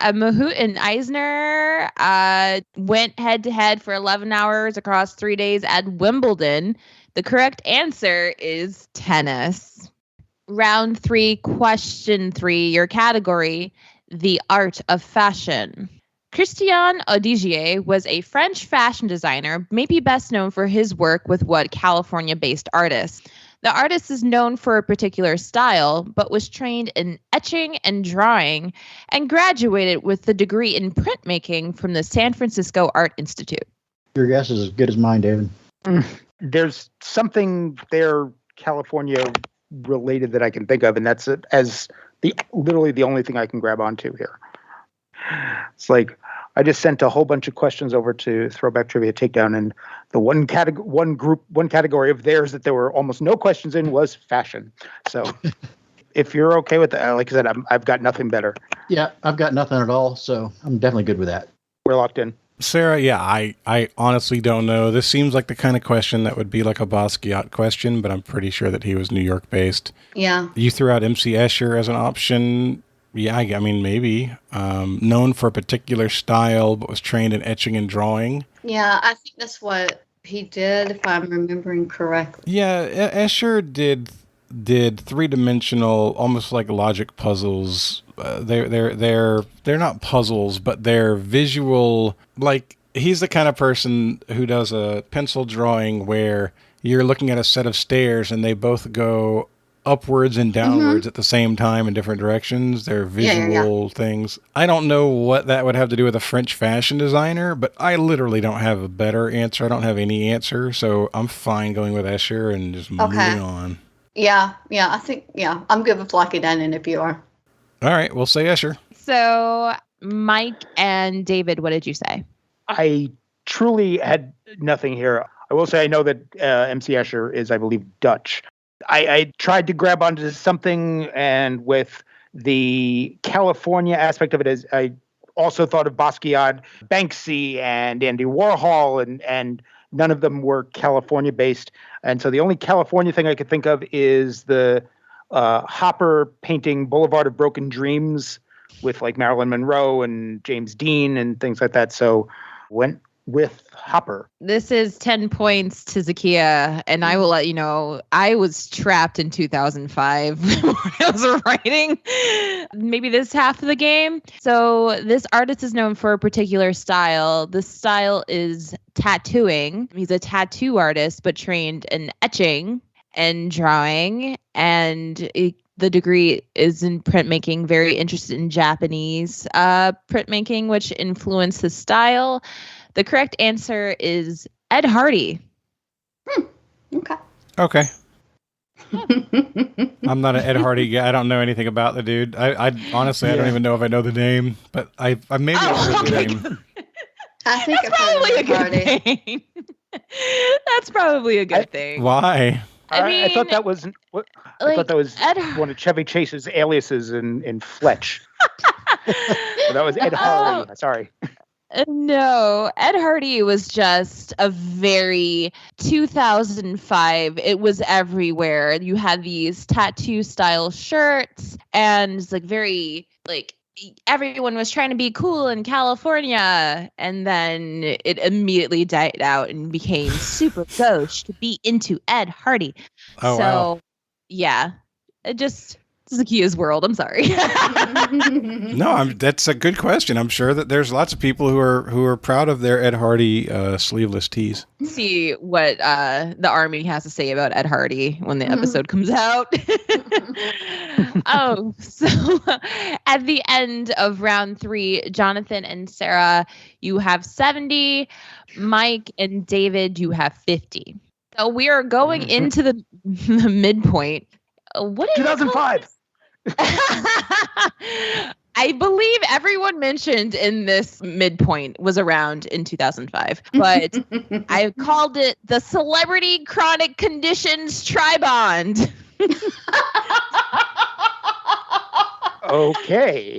Mahut and Eisner went head to head for 11 hours across 3 days at Wimbledon. The correct answer is tennis. Round 3, question 3, your category, the art of fashion. Christian Audigier was a French fashion designer, maybe best known for his work with California-based artists. The artist is known for a particular style, but was trained in etching and drawing and graduated with the degree in printmaking from the San Francisco Art Institute. Your guess is as good as mine, David. There's something there California related that I can think of, and that's it, as literally the only thing I can grab onto here. It's like I just sent a whole bunch of questions over to Throwback Trivia Takedown, and the one category of theirs that there were almost no questions in was fashion. So if you're okay with that, like I said, I've got nothing better. Yeah, I've got nothing at all, so I'm definitely good with that. We're locked in. Sarah, yeah, I honestly don't know. This seems like the kind of question that would be like a Basquiat question, but I'm pretty sure that he was New York based. Yeah. You threw out MC Escher as an option. Yeah, I mean, maybe. Known for a particular style, but was trained in etching and drawing. Yeah, I think that's what he did, if I'm remembering correctly. Yeah, Escher did three-dimensional, almost like logic puzzles. They're not puzzles, but they're visual. Like, he's the kind of person who does a pencil drawing where you're looking at a set of stairs and they both go upwards and downwards at the same time in different directions. They're visual things. I don't know what that would have to do with a French fashion designer, but I literally don't have a better answer. I don't have any answer, so I'm fine going with Escher and just moving on. Yeah, I think, I'm good with locking that in if you are. All right, we'll say Escher. So, Mike and David, what did you say? I truly had nothing here. I will say I know that MC Escher is, I believe, Dutch. I tried to grab onto something, and with the California aspect of it, I also thought of Basquiat, Banksy, and Andy Warhol, and none of them were California-based. And so the only California thing I could think of is the Hopper painting Boulevard of Broken Dreams with like Marilyn Monroe and James Dean and things like that. So went with Hopper. This is 10 points to Zahkia, and I will let you know, I was trapped in 2005 when I was writing maybe this half of the game. So this artist is known for a particular style. The style is tattooing. He's a tattoo artist, but trained in etching and drawing, and the degree is in printmaking, very interested in Japanese printmaking, which influenced his style. The correct answer is Ed Hardy. Okay. I'm not an Ed Hardy guy. I don't know anything about the dude. I honestly, I don't even know if I know the name, but I maybe heard the name. I think that's probably a good thing. That's probably a good thing. Why? I mean, I thought that was I thought that was one of Chevy Chase's aliases in Fletch. So that was Ed Hardy. Sorry. No, Ed Hardy was just a very 2005. It was everywhere. You had these tattoo style shirts, and it's like very like everyone was trying to be cool in California, and then it immediately died out and became super gauche to be into Ed Hardy. Oh, so wow. Yeah, it just Zakia's world. I'm sorry. No, that's a good question. I'm sure that there's lots of people who are proud of their Ed Hardy sleeveless tees. See what the Army has to say about Ed Hardy when the episode comes out. So at the end of round 3, Jonathan and Sarah, you have 70. Mike and David, you have 50. So we are going into the midpoint. What 2005. I believe everyone mentioned in this midpoint was around in 2005, but I called it the Celebrity Chronic Conditions Tribond. Okay.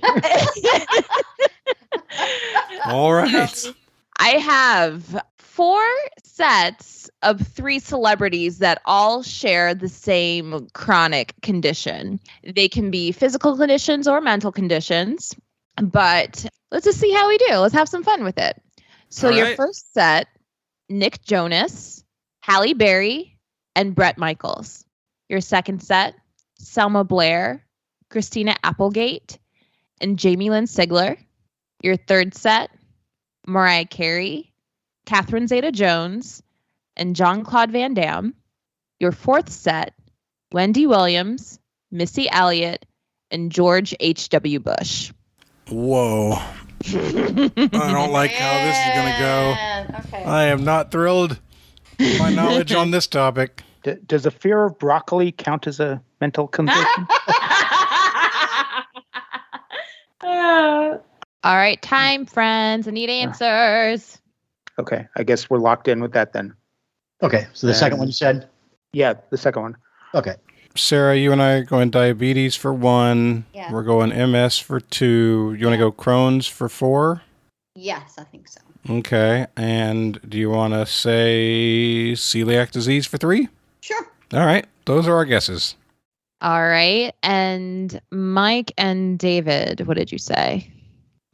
All right. I have 4 sets of 3 celebrities that all share the same chronic condition. They can be physical conditions or mental conditions, but let's just see how we do. Let's have some fun with it. So all your right. first set, Nick Jonas, Halle Berry, and Bret Michaels. Your second set, Selma Blair, Christina Applegate, and Jamie Lynn Sigler. Your third set, Mariah Carey, Catherine Zeta-Jones, and Jean-Claude Van Damme. Your fourth set, Wendy Williams, Missy Elliott, and George H.W. Bush. Whoa. I don't like how this is going to go. Okay. I am not thrilled with my knowledge on this topic. Does a fear of broccoli count as a mental condition? All right, time, friends. I need answers. Okay, I guess we're locked in with that then. Okay, so the second one you said? Yeah, the second one. Okay. Sarah, you and I are going diabetes for 1. Yeah. We're going MS for 2. You want to go Crohn's for 4? Yes, I think so. Okay. And do you want to say celiac disease for 3? Sure. All right. Those are our guesses. All right. And Mike and David, what did you say?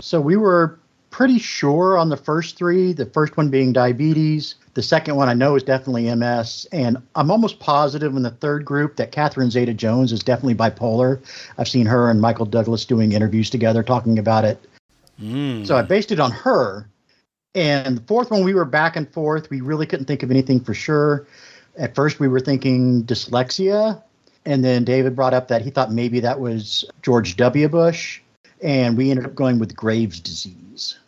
So we were pretty sure on the first 3, the first one being diabetes. The second one I know is definitely MS. And I'm almost positive in the third group that Catherine Zeta-Jones is definitely bipolar. I've seen her and Michael Douglas doing interviews together talking about it. So I based it on her. And the fourth one, we were back and forth. We really couldn't think of anything for sure. At first, we were thinking dyslexia. And then David brought up that he thought maybe that was George W. Bush. And we ended up going with Graves' disease.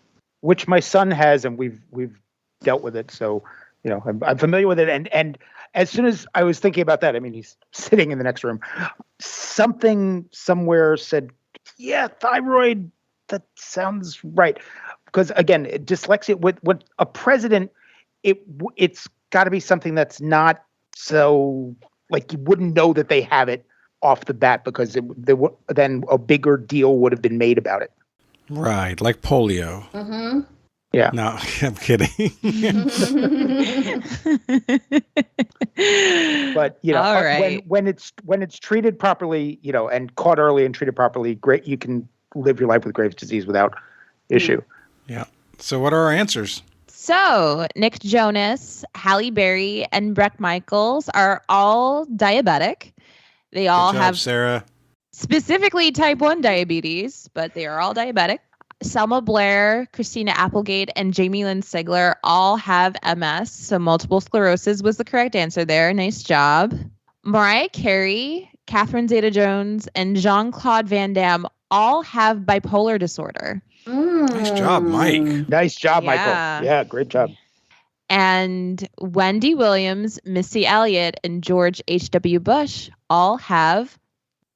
Which my son has, and we've dealt with it. So, I'm familiar with it. And as soon as I was thinking about that, I mean, he's sitting in the next room. Something somewhere said, yeah, thyroid, that sounds right. Because again, dyslexia with a president, it's got to be something that's not so, like, you wouldn't know that they have it off the bat, because then a bigger deal would have been made about it. Right. Like polio. Mm-hmm. Yeah. No, I'm kidding. But All right. when it's treated properly, and caught early and treated properly, great, you can live your life with Graves' disease without issue. Yeah. So what are our answers? So Nick Jonas, Halle Berry, and Bret Michaels are all diabetic. They all Good job, have Sarah. specifically type 1 diabetes, but they are all diabetic. Selma Blair, Christina Applegate, and Jamie Lynn Sigler all have MS, so multiple sclerosis was the correct answer there. Nice job. Mariah Carey, Catherine Zeta-Jones, and Jean-Claude Van Damme all have bipolar disorder. Nice job, Mike. Nice job, Yeah. Michael. Yeah, great job. And Wendy Williams, Missy Elliott, and George H.W. Bush all have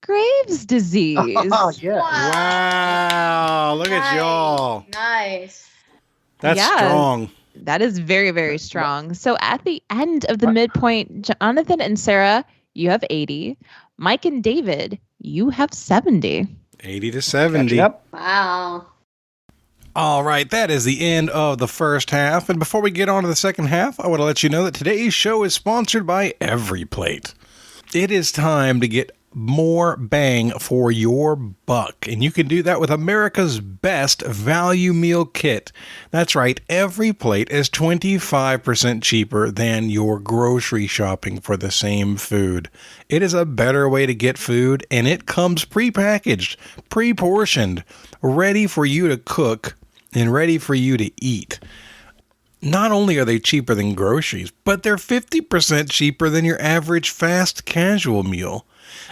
Graves' disease. Oh, yeah. Wow. Look at y'all. Nice. That's Yeah. strong. That is very, very strong. So at the end of the midpoint, Jonathan and Sarah, you have 80. Mike and David, you have 70. 80 to 70. Yep. Wow. All right, that is the end of the first half. And before we get on to the second half, I want to let you know that today's show is sponsored by Every Plate. It is time to get more bang for your buck, and you can do that with America's best value meal kit. That's right, Every Plate is 25% cheaper than your grocery shopping for the same food. It is a better way to get food, and it comes pre-packaged, pre-portioned, ready for you to cook and ready for you to eat. Not only are they cheaper than groceries, but they're 50% cheaper than your average fast casual meal.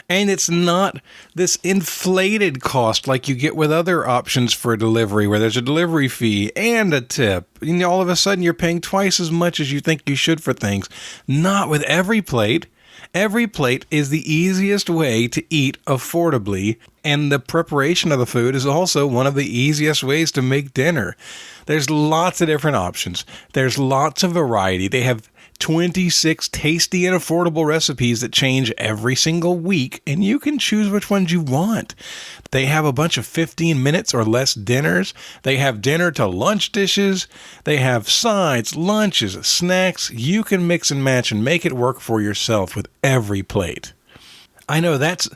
And it's not this inflated cost like you get with other options for delivery, where there's a delivery fee and a tip. All of a sudden you're paying twice as much as you think you should for things. Not with Every Plate. Every Plate is the easiest way to eat affordably, and the preparation of the food is also one of the easiest ways to make dinner. There's lots of different options. There's lots of variety. They have 26 tasty and affordable recipes that change every single week, and you can choose which ones you want. They have a bunch of 15 minutes or less dinners. They have dinner to lunch dishes. They have sides, lunches, snacks. You can mix and match and make it work for yourself with Every Plate. I know that's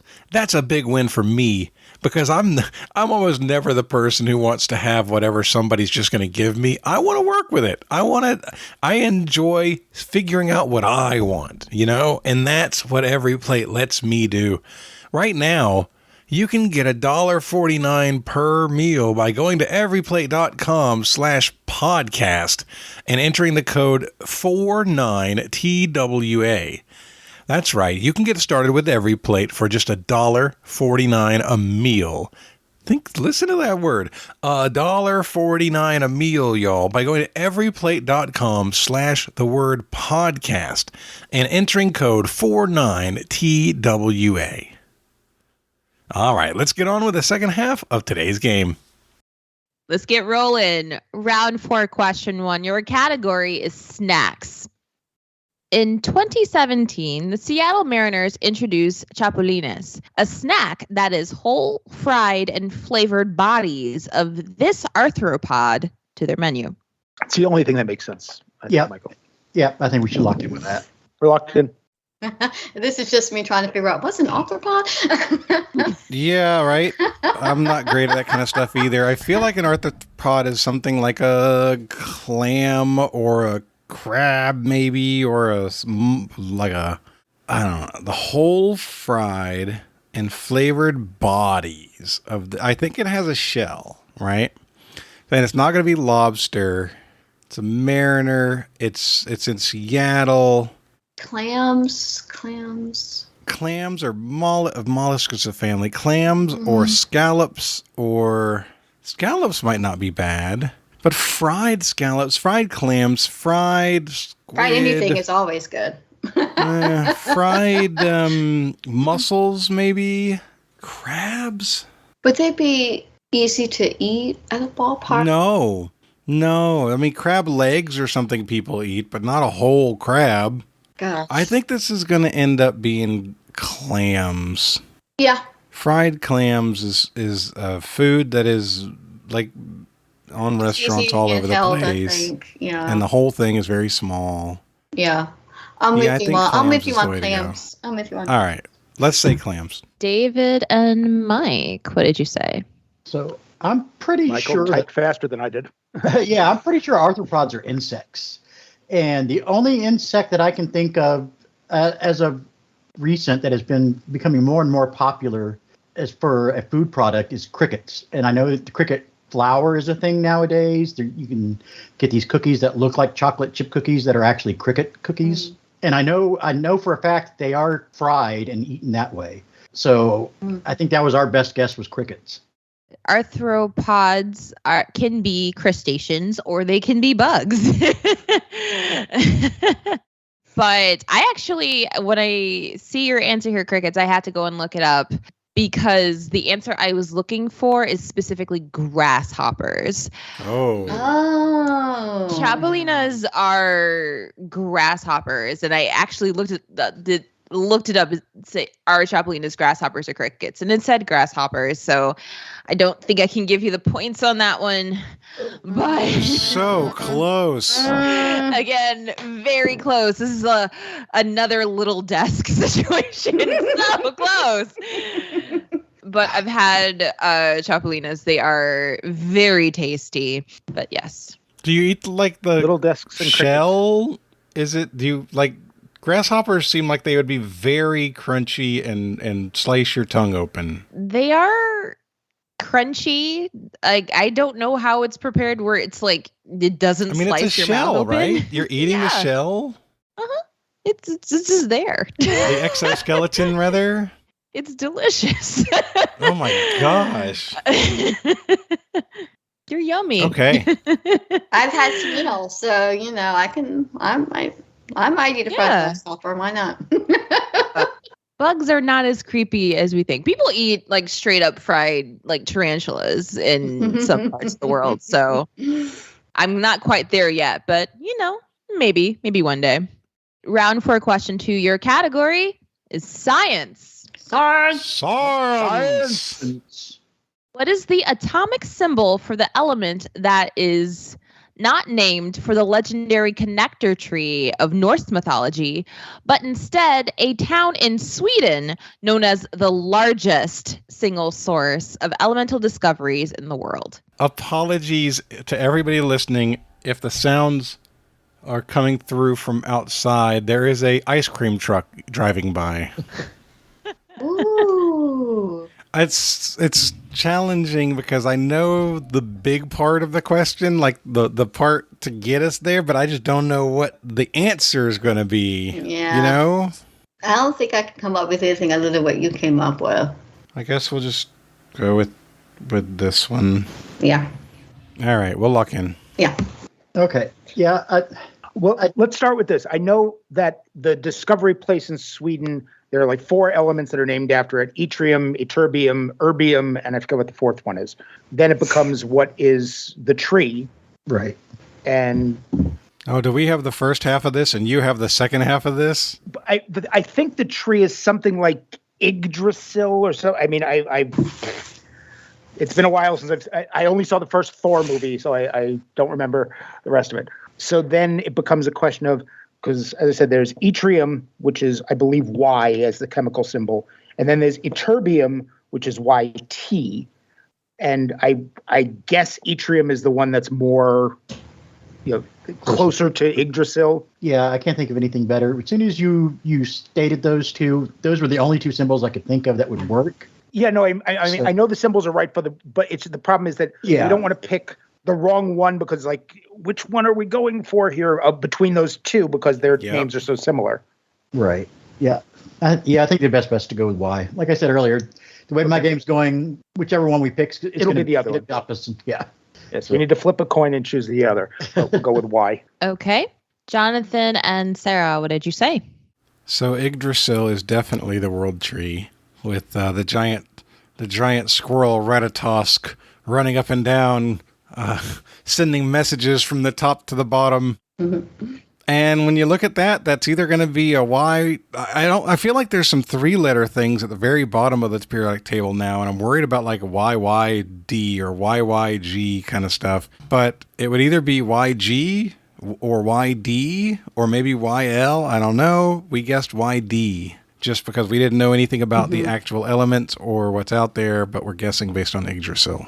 a big win for me, because I'm almost never the person who wants to have whatever somebody's just going to give me. I want to work with it. I enjoy figuring out what I want, and that's what Every Plate lets me do. Right now, you can get $1.49 per meal by going to everyplate.com/podcast and entering the code 49TWA. That's right. You can get started with Every Plate for just $1.49 a meal. Listen to that word. $1.49 a meal, y'all, by going to everyplate.com/the word podcast and entering code 49TWA. All right, let's get on with the second half of today's game. Let's get rolling. Round 4, question 1. Your category is snacks. In 2017, the Seattle Mariners introduced chapulines, a snack that is whole, fried, and flavored bodies of this arthropod to their menu. It's the only thing that makes sense. Yeah, Michael. Yeah, I think we should lock in with that. We're locked in. This is just me trying to figure out what's an arthropod. Yeah, right. I'm not great at that kind of stuff either. I feel like an arthropod is something like a clam or a crab, maybe, or I don't know, the whole fried and flavored bodies of I think it has a shell, right? And it's not going to be lobster. It's a mariner. It's in Seattle. Clams Or mollusks is a family. Clams or scallops might not be bad. But fried scallops, fried clams, fried squid. Fried anything is always good. Fried mussels, maybe. Crabs. Would they be easy to eat at a ballpark? No. I mean, crab legs are something people eat, but not a whole crab. Gosh. I think this is going to end up being clams. Yeah. Fried clams is a food that is like on restaurants all over the place. I think. Yeah. And the whole thing is very small. Yeah. I'm with you on clams. I'm with you on. All right. Let's say clams. David and Mike, what did you say? So I'm pretty Michael sure. typed faster than I did. Yeah, I'm pretty sure arthropods are insects. And the only insect that I can think of as of recent that has been becoming more and more popular as for a food product is crickets. And I know that the cricket flour is a thing nowadays. You can get these cookies that look like chocolate chip cookies that are actually cricket cookies. And I know for a fact they are fried and eaten that way. So I think that was our best guess was crickets. Arthropods can be crustaceans or they can be bugs. But I actually, when I see your answer here, crickets, I had to go and look it up because the answer I was looking for is specifically grasshoppers. Oh. Chapulinas are grasshoppers, and I actually looked it up and say, are chapulinas grasshoppers or crickets? And it said grasshoppers, so I don't think I can give you the points on that one. But so close. Again, very close. This is another little desk situation. So close. But I've had chapulinas. They are very tasty. But yes. Do you eat like the little desks and shell? Do you like grasshoppers? Seem like they would be very crunchy and slice your tongue open. They are crunchy. I don't know how it's prepared where it's like it doesn't slice it's a your shell, mouth open. Right? You're eating the shell? Uh-huh. It's just there. The exoskeleton, rather? It's delicious. Oh my gosh. You're yummy. Okay. I've had snail, so I might eat a fried grasshopper. Why not? Bugs are not as creepy as we think. People eat like straight up fried like tarantulas in some parts of the world. So I'm not quite there yet, but maybe one day. Round 4, question 2. Your category is science. Science. What is the atomic symbol for the element that is not named for the legendary connector tree of Norse mythology, but instead a town in Sweden known as the largest single source of elemental discoveries in the world? Apologies to everybody listening if the sounds are coming through from outside. There is a ice cream truck driving by. Ooh. It's challenging because I know the big part of the question, like the part to get us there, but I just don't know what the answer is going to be. Yeah. I don't think I can come up with anything other than what you came up with. I guess we'll just go with with this one. Yeah. All right, we'll lock in. Yeah. Okay. Yeah. Let's start with this. I know that the discovery place in Sweden, there are like 4 elements that are named after it: yttrium, ytterbium, erbium, and I forget what the 4th one is. Then it becomes what is the tree. Right. And Oh, do we have the first half of this and you have the second half of this? I think the tree is something like Yggdrasil or so. I mean, it's been a while since I only saw the first Thor movie, so I don't remember the rest of it. So then it becomes a question of, because as I said, there's yttrium, which is, I believe, Y as the chemical symbol. And then there's ytterbium, which is YT. And I guess yttrium is the one that's more, closer to Yggdrasil. Yeah, I can't think of anything better. As soon as you stated those two, those were the only 2 symbols I could think of that would work. Yeah, no, I mean, I know the symbols are right but the problem is that we don't want to pick the wrong one because, like, which one are we going for here between those 2 because their names are so similar. Right. Yeah. I think the best is to go with Y. Like I said earlier, the way my game's going, whichever one we pick, it'll be the other one. Opposite. Yeah. Yes, we need to flip a coin and choose the other. So we'll go with Y. Okay. Jonathan and Sarah, what did you say? So Yggdrasil is definitely the world tree with the giant squirrel Ratatosk running up and down, sending messages from the top to the bottom. Mm-hmm. And when you look at that, that's either going to be a Y. I feel like there's some 3-letter things at the very bottom of this periodic table now, and I'm worried about like YYD or YYG kind of stuff. But it would either be YG or YD or maybe YL. I don't know. We guessed YD just because we didn't know anything about the actual elements or what's out there, but we're guessing based on Yggdrasil.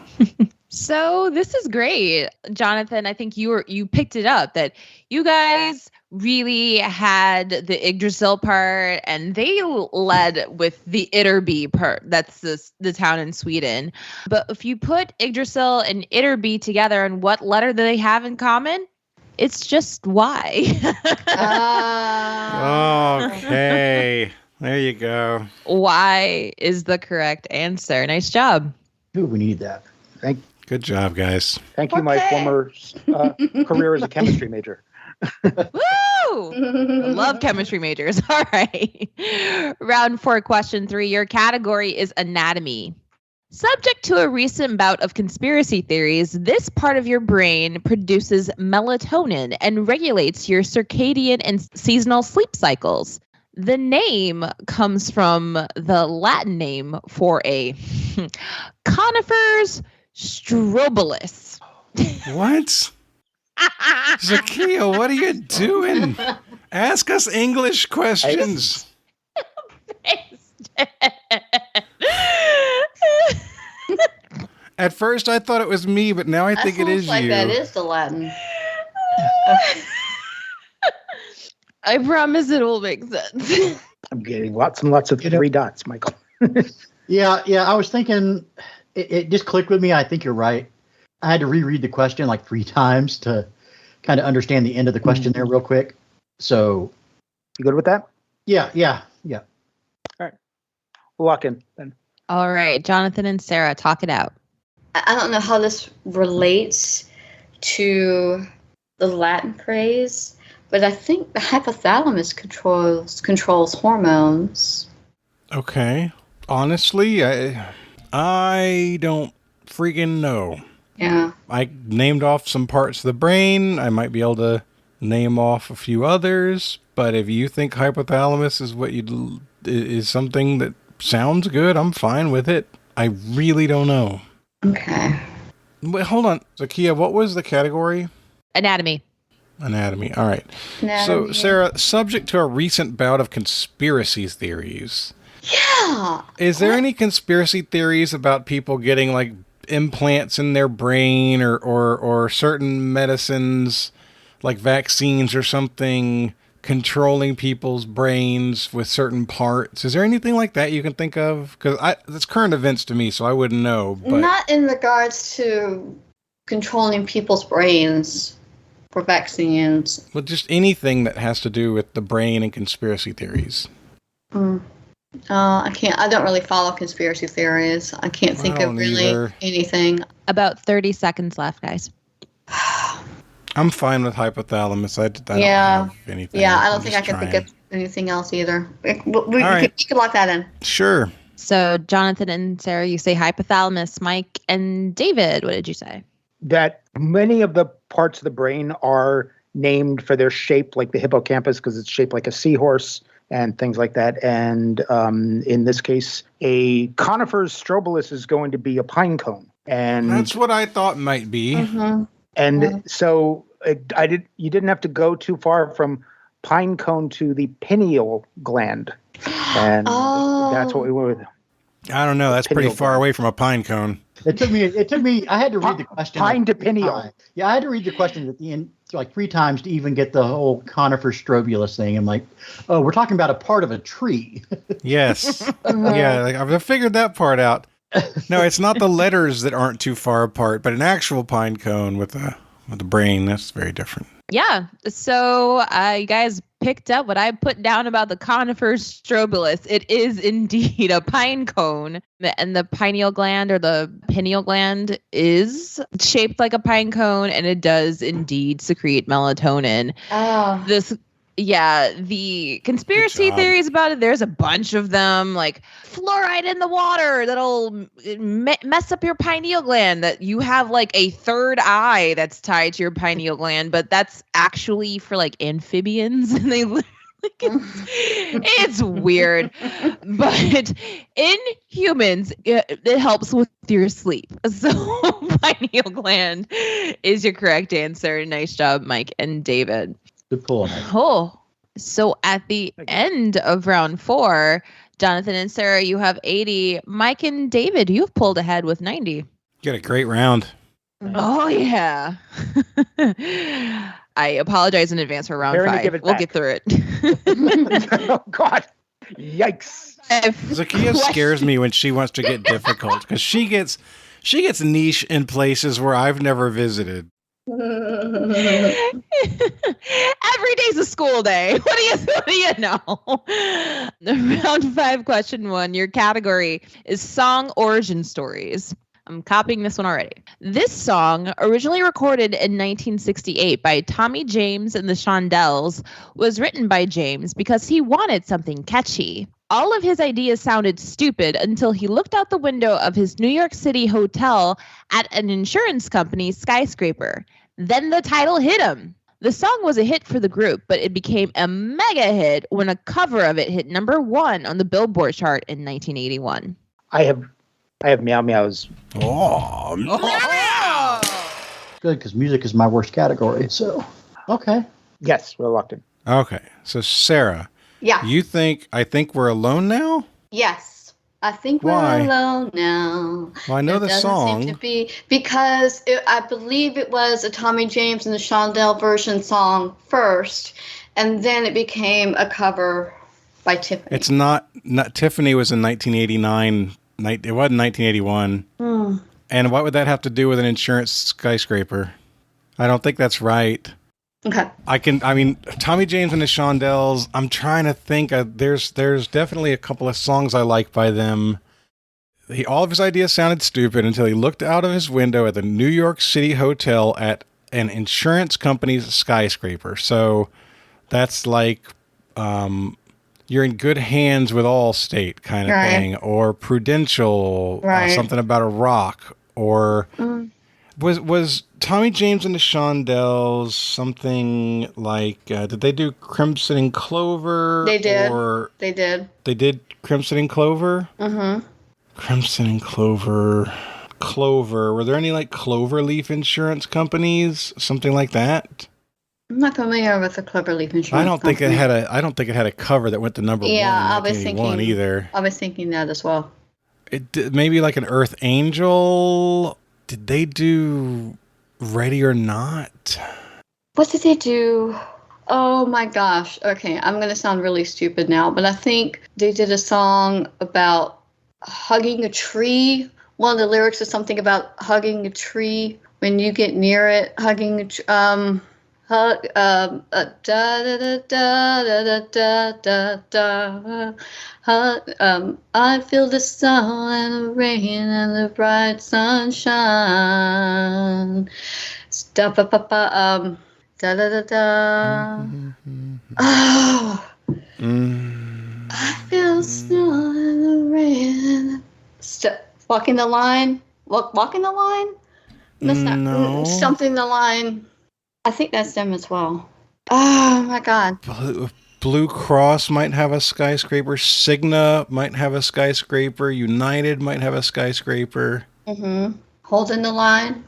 So this is great, Jonathan. I think you picked it up that you guys really had the Yggdrasil part, and they led with the Ytterby part. That's the town in Sweden. But if you put Yggdrasil and Ytterby together, and what letter do they have in common? It's just Y. Okay, there you go. Y is the correct answer. Nice job. Ooh, we need that. Good job, guys. Thank you, my former career as a chemistry major. Woo! I love chemistry majors. All right. Round 4, question 3. Your category is anatomy. Subject to a recent bout of conspiracy theories, this part of your brain produces melatonin and regulates your circadian and seasonal sleep cycles. The name comes from the Latin name for a Conifer's strobilus. What? Zahkia, what are you doing? Ask us English questions. At first, I thought it was me, but now I think it is like you. That is the Latin. I promise it will make sense. I'm getting lots and lots of 3 dots, Michael. Yeah. I was thinking, it just clicked with me. I think you're right. I had to reread the question like 3 times to kind of understand the end of the question there real quick. So, you good with that? Yeah. All right. We'll lock in then. All right, Jonathan and Sarah, talk it out. I don't know how this relates to the Latin phrase, but I think the hypothalamus controls hormones. Okay. Honestly, I don't freaking know. Yeah. I named off some parts of the brain. I might be able to name off a few others, but if you think hypothalamus is something that sounds good, I'm fine with it. I really don't know. Okay. Wait, hold on. Zahkia, what was the category? Anatomy. Anatomy. All right. Anatomy. So, Sarah, subject to a recent bout of conspiracy theories. Yeah. Is there any conspiracy theories about people getting like implants in their brain or certain medicines like vaccines or something controlling people's brains with certain parts? Is there anything like that you can think of? Because it's current events to me, so I wouldn't know. But not in regards to controlling people's brains for vaccines. Well, just anything that has to do with the brain and conspiracy theories. I can't. I don't really follow conspiracy theories. I can't think of really anything. About 30 seconds left, guys. I'm fine with hypothalamus. I don't have anything. Yeah, I don't think I can think of anything else either. We could lock that in. Sure. So, Jonathan and Sarah, you say hypothalamus. Mike and David, what did you say? That many of the parts of the brain are named for their shape, like the hippocampus, because it's shaped like a seahorse and things like that. And in this case, a conifer's strobilus is going to be a pine cone. And that's what I thought might be. Mm-hmm. And so you didn't have to go too far from pine cone to the pineal gland. And that's what we went with. I don't know. That's pretty far away from a pine cone. It took me. I had to read the question. Pine to pineal. Yeah, I had to read the question at the end like 3 times to even get the whole conifer strobulus thing. I'm like, oh, we're talking about a part of a tree. Yes. Yeah, like, I've figured that part out. No, it's not the letters that aren't too far apart, but an actual pine cone with a brain, that's very different. Yeah. So you guys picked up what I put down about the conifer's strobilus. It is indeed a pine cone. And the pineal gland or the pineal gland is shaped like a pine cone, and it does indeed secrete melatonin. The conspiracy theories about it, there's a bunch of them, like fluoride in the water that'll mess up your pineal gland, that you have like a third eye that's tied to your pineal gland, but that's actually for like amphibians, and they it's weird. But in humans, it helps with your sleep. So pineal gland is your correct answer. Nice job, Mike and David. Good pull. Oh, so at the end of round 4, Jonathan and Sarah, you have 80. Mike and David, you've pulled ahead with 90. You got a great round. Oh, yeah. I apologize in advance for round 5. We'll get through it. Oh, God. Yikes. Zahkia scares me when she wants to get difficult, because she gets niche in places where I've never visited. Every day's a school day. What do you know? Round 5, question 1. Your category is song origin stories. I'm copying this one already. This song, originally recorded in 1968 by Tommy James and the Shondells, was written by James because he wanted something catchy. All of his ideas sounded stupid until he looked out the window of his New York City hotel at an insurance company's skyscraper. Then the title hit him. The song was a hit for the group, but it became a mega hit when a cover of it hit number 1 on the Billboard chart in 1981. I have Meow Meows. Oh, good, because music is my worst category. So, okay. Yes, we're locked in. Okay, so Sarah. Yeah. I think we're alone now? Yes. I think we're alone now. Well, I know the song. Seem to be, because I believe it was a Tommy James and the Shondell version song first, and then it became a cover by Tiffany. It's not Tiffany was in 1989. It wasn't 1981. And what would that have to do with an insurance skyscraper? I don't think that's right. Okay. Tommy James and the Shondells, I'm trying to think. There's definitely a couple of songs I like by them. All of his ideas sounded stupid until he looked out of his window at the New York City hotel at an insurance company's skyscraper. So that's like you're in good hands with Allstate kind of thing, or Prudential, something about a rock, or was Tommy James and the Shondells something like, did they do Crimson and Clover? They did. They did Crimson and Clover? Mm-hmm. Crimson and Clover. Were there any like Cloverleaf insurance companies? Something like that? I'm not familiar with the Cloverleaf insurance I don't think company. I don't think it had a cover that went to number 1 in 1981 either. I was thinking that as well. Maybe like an Earth Angel. Did they do Ready or Not? What did they do? Oh my gosh. Okay, I'm going to sound really stupid now, but I think they did a song about hugging a tree. One of the lyrics is something about hugging a tree when you get near it, Da da da da da da da da. I feel the sun and the rain and the bright sunshine. Da da da da da. Oh, I feel the sun and the rain. Walking the line. Walking the line. That's not something the line. I think that's them as well. Oh my God. Blue Cross might have a skyscraper. Cigna might have a skyscraper. United might have a skyscraper. Holding the line.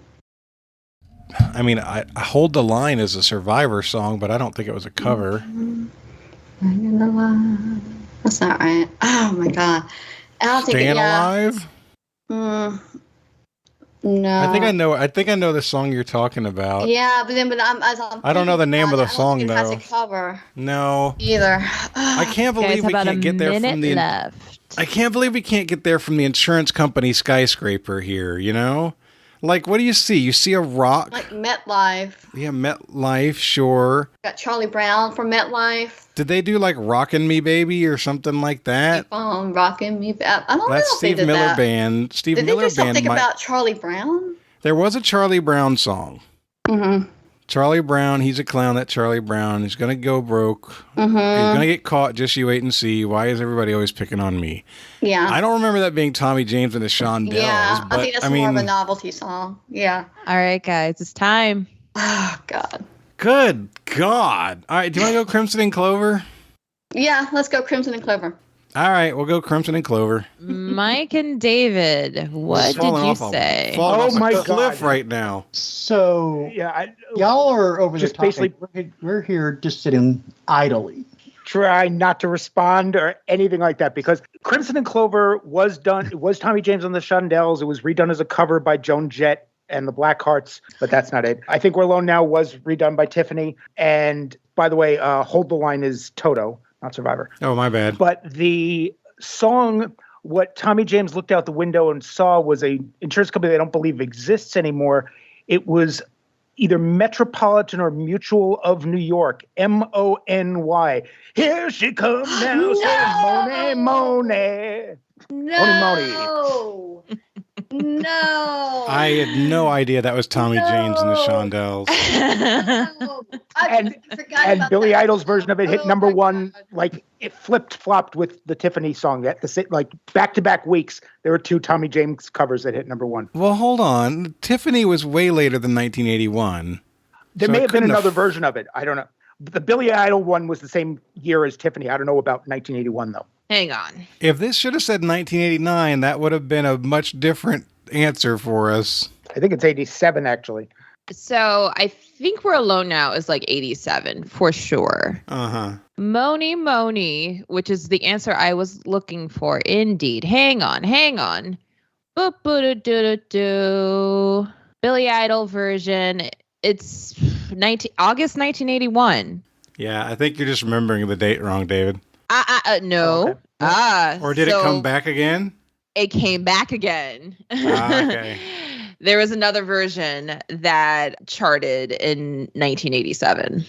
I mean, I Hold the Line is a Survivor song, but I don't think it was a cover. Holding the line. That's not right. Oh my God. I don't think Staying Alive? No. I think I know the song you're talking about. Yeah, but I don't know the name of the song though. Has a cover. No. Either. I can't believe we can't get there from the I can't believe we can't get there from the insurance company skyscraper here, you know? Like, what do you see? You see a rock? Like MetLife. Yeah, MetLife, sure. Got Charlie Brown from MetLife. Did they do like Rockin' Me Baby or something like that? Rockin' Me Baby. I don't know if Steve they did Miller that. Band. Steve did Miller they do Band. something about Charlie Brown? There was a Charlie Brown song. Mm-hmm. Charlie Brown, he's a clown, that Charlie Brown. He's going to go broke. Mm-hmm. He's going to get caught. Just you wait and see. Why is everybody always picking on me? Yeah. I don't remember that being Tommy James and the Shondells. Yeah, but I think that's more of a novelty song. Yeah. All right, guys, it's time. Oh, God. Good God. All right, do you want to go Crimson and Clover? Yeah, let's go Crimson and Clover. All right, we'll go Crimson and Clover. Mike and David, what did you say? Oh my God! Cliff right now. So Yeah, y'all are over just the topic. We're here just sitting idly. try not to respond or anything like that, because Crimson and Clover was done. It was Tommy James on the Shondells. It was redone as a cover by Joan Jett and the Blackhearts, but that's not it. I Think We're Alone Now was redone by Tiffany. And by the way, Hold the Line is Toto, not Survivor. Oh, my bad. But the song, what Tommy James looked out the window and saw was a insurance company they don't believe exists anymore. It was either Metropolitan or Mutual of New York, Mony. Here she comes now, No! say Mony. No. No. I had no idea that was Tommy James and the Shondells. No. And Billy Idol's version of it hit number one. Like, it flipped-flopped with the Tiffany song. Like, back-to-back weeks, there were two Tommy James covers that hit number one. Well, hold on. Tiffany was way later than 1981. There may have been another version of it. I don't know. The Billy Idol one was the same year as Tiffany. I don't know about 1981, though. Hang on. If this should have said 1989, that would have been a much different answer for us. I think it's 87, actually. So I Think We're Alone Now is like 87 for sure. Uh-huh. Mony, which is the answer I was looking for. Indeed. Hang on. Boop-boop-do-do-do. Billy Idol version. It's August 1981. Yeah, I think you're just remembering the date wrong, David. No. Okay. Or did it come back again? It came back again. Okay. There was another version that charted in 1987.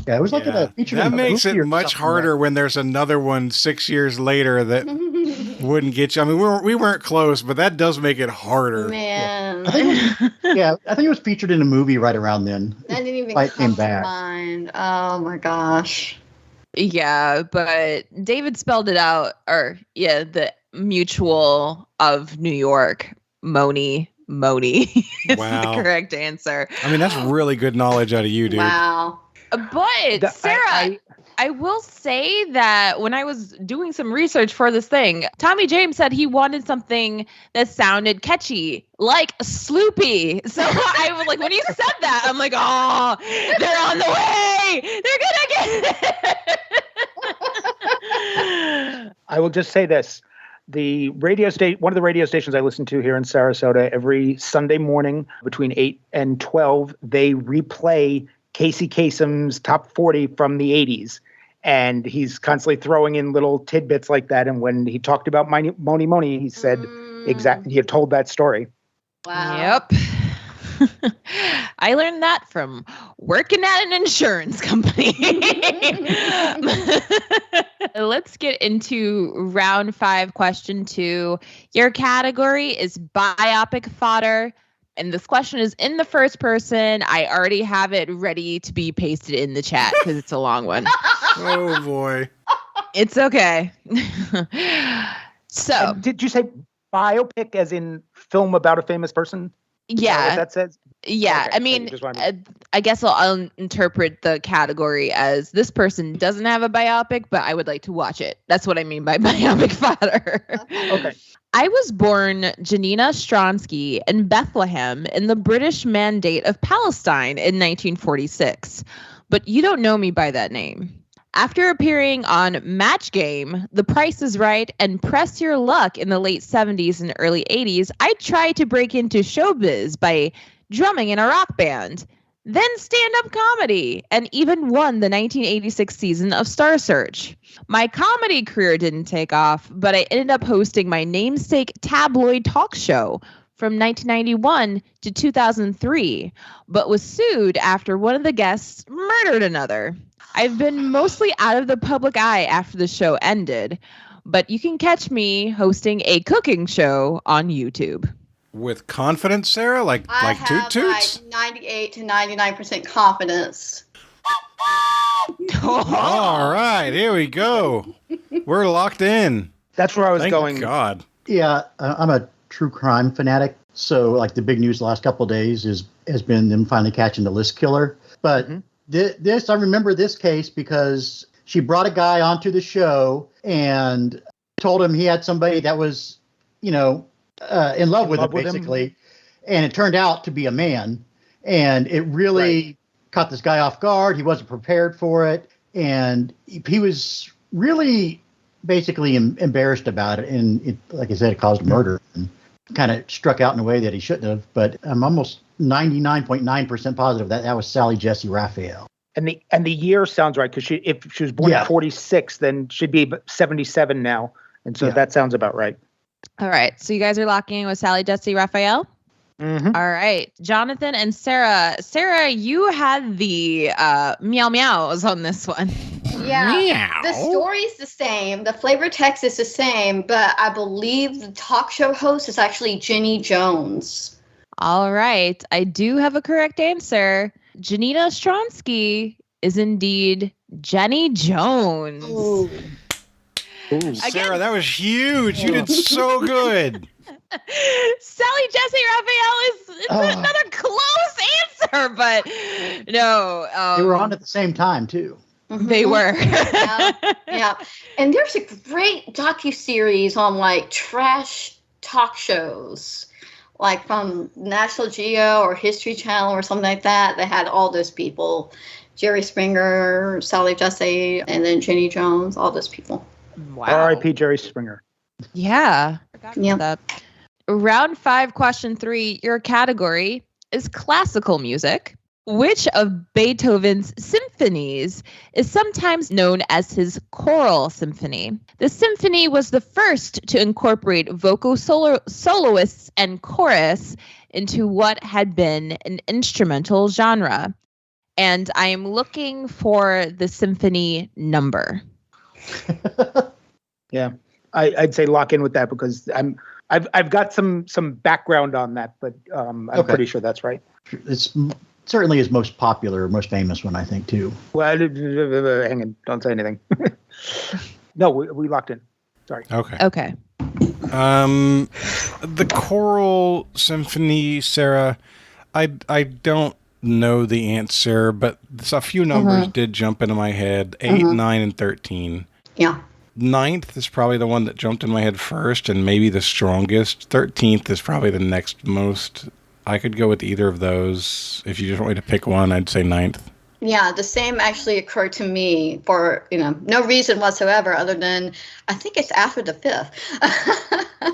Yeah, it was like a feature. That makes it much harder when there's another one 6 years later that wouldn't get you. I mean, we weren't close, but that does make it harder. Man. I think it was featured in a movie right around then. That didn't even came come to back. mind. Oh my gosh. Yeah, but David spelled it out. The Mutual of New York, Mony is Wow. the correct answer. I mean, that's really good knowledge out of you, dude. Wow. But Sarah, I will say that when I was doing some research for this thing, Tommy James said he wanted something that sounded catchy, like Sloopy. So I was like, when he said that, I'm like, oh, they're on the way. They're gonna get it. I will just say this. The one of the radio stations I listen to here in Sarasota, every Sunday morning between 8 and 12, they replay Casey Kasem's top 40 from the 80s. And he's constantly throwing in little tidbits like that. And when he talked about Mony, he said exactly, he had told that story. Wow. Yep. I learned that from working at an insurance company. Let's get into round 5, question 2. Your category is biopic fodder. And this question is in the first person. I already have it ready to be pasted in the chat because it's a long one. Oh, boy. It's okay. So, And did you say biopic as in film about a famous person? Is that yeah. what that says? Yeah, Okay, I mean, just wanted I guess I'll interpret the category as this person doesn't have a biopic, but I would like to watch it. That's what I mean by biopic fodder. Okay. I was born Janina Stronsky in Bethlehem in the British Mandate of Palestine in 1946, but you don't know me by that name. After appearing on Match Game, The Price is Right, and Press Your Luck in the late 70s and early 80s, I tried to break into showbiz by drumming in a rock band, then stand-up comedy, and even won the 1986 season of Star Search. My comedy career didn't take off, but I ended up hosting my namesake tabloid talk show from 1991 to 2003, but was sued after one of the guests murdered another. I've been mostly out of the public eye after the show ended, but you can catch me hosting a cooking show on YouTube. With confidence, Sarah? Like toot toots? 98 to 99% confidence. All right, here we go. We're locked in. That's where I was Thank going. God. Yeah, I'm a true crime fanatic. So, like, the big news the last couple of days has been them finally catching the list killer. But this, I remember this case because she brought a guy onto the show and told him he had somebody that was, in love with him, basically. And it turned out to be a man. And it really caught this guy off guard. He wasn't prepared for it. And he was really basically embarrassed about it. And it, like I said, it caused murder and kind of struck out in a way that he shouldn't have. But I'm almost 99.9% positive that was Sally Jesse Raphael. And the year sounds right because if she was born in 46, then she'd be 77 now. And so that sounds about right. All right. So you guys are locking in with Sally Jesse Raphael? Mm-hmm. All right. Jonathan and Sarah. Sarah, you had the meow meows on this one. Yeah. Meow. The story's the same. The flavor text is the same, but I believe the talk show host is actually Jenny Jones. All right. I do have a correct answer. Janina Stronsky is indeed Jenny Jones. Ooh. Sarah, that was huge. You did so good. Sally Jesse Raphael is another close answer, but no. They were on at the same time, too. They were. Yeah. And there's a great docuseries on, like, trash talk shows, like from National Geo or History Channel or something like that. They had all those people, Jerry Springer, Sally Jesse, and then Jenny Jones, all those people. Wow. R.I.P. Jerry Springer. Yeah. Yeah. That. Round 5, question 3. Your category is classical music. Which of Beethoven's symphonies is sometimes known as his choral symphony? The symphony was the first to incorporate vocal soloists and chorus into what had been an instrumental genre. And I am looking for the symphony number. Yeah, I'd say lock in with that because I've got some background on that, but I'm pretty sure that's right. It's certainly his most popular, most famous one, I think, too. Well, hang on, don't say anything. No, we locked in. Sorry. Okay. The choral symphony, Sarah, I don't know the answer, but a few numbers did jump into my head. 8, 9, and 13. Yeah. 9th is probably the one that jumped in my head first and maybe the strongest. 13th is probably the next most. I could go with either of those. If you just want me to pick one, I'd say 9th. Yeah, the same actually occurred to me for, no reason whatsoever other than I think it's after the 5th.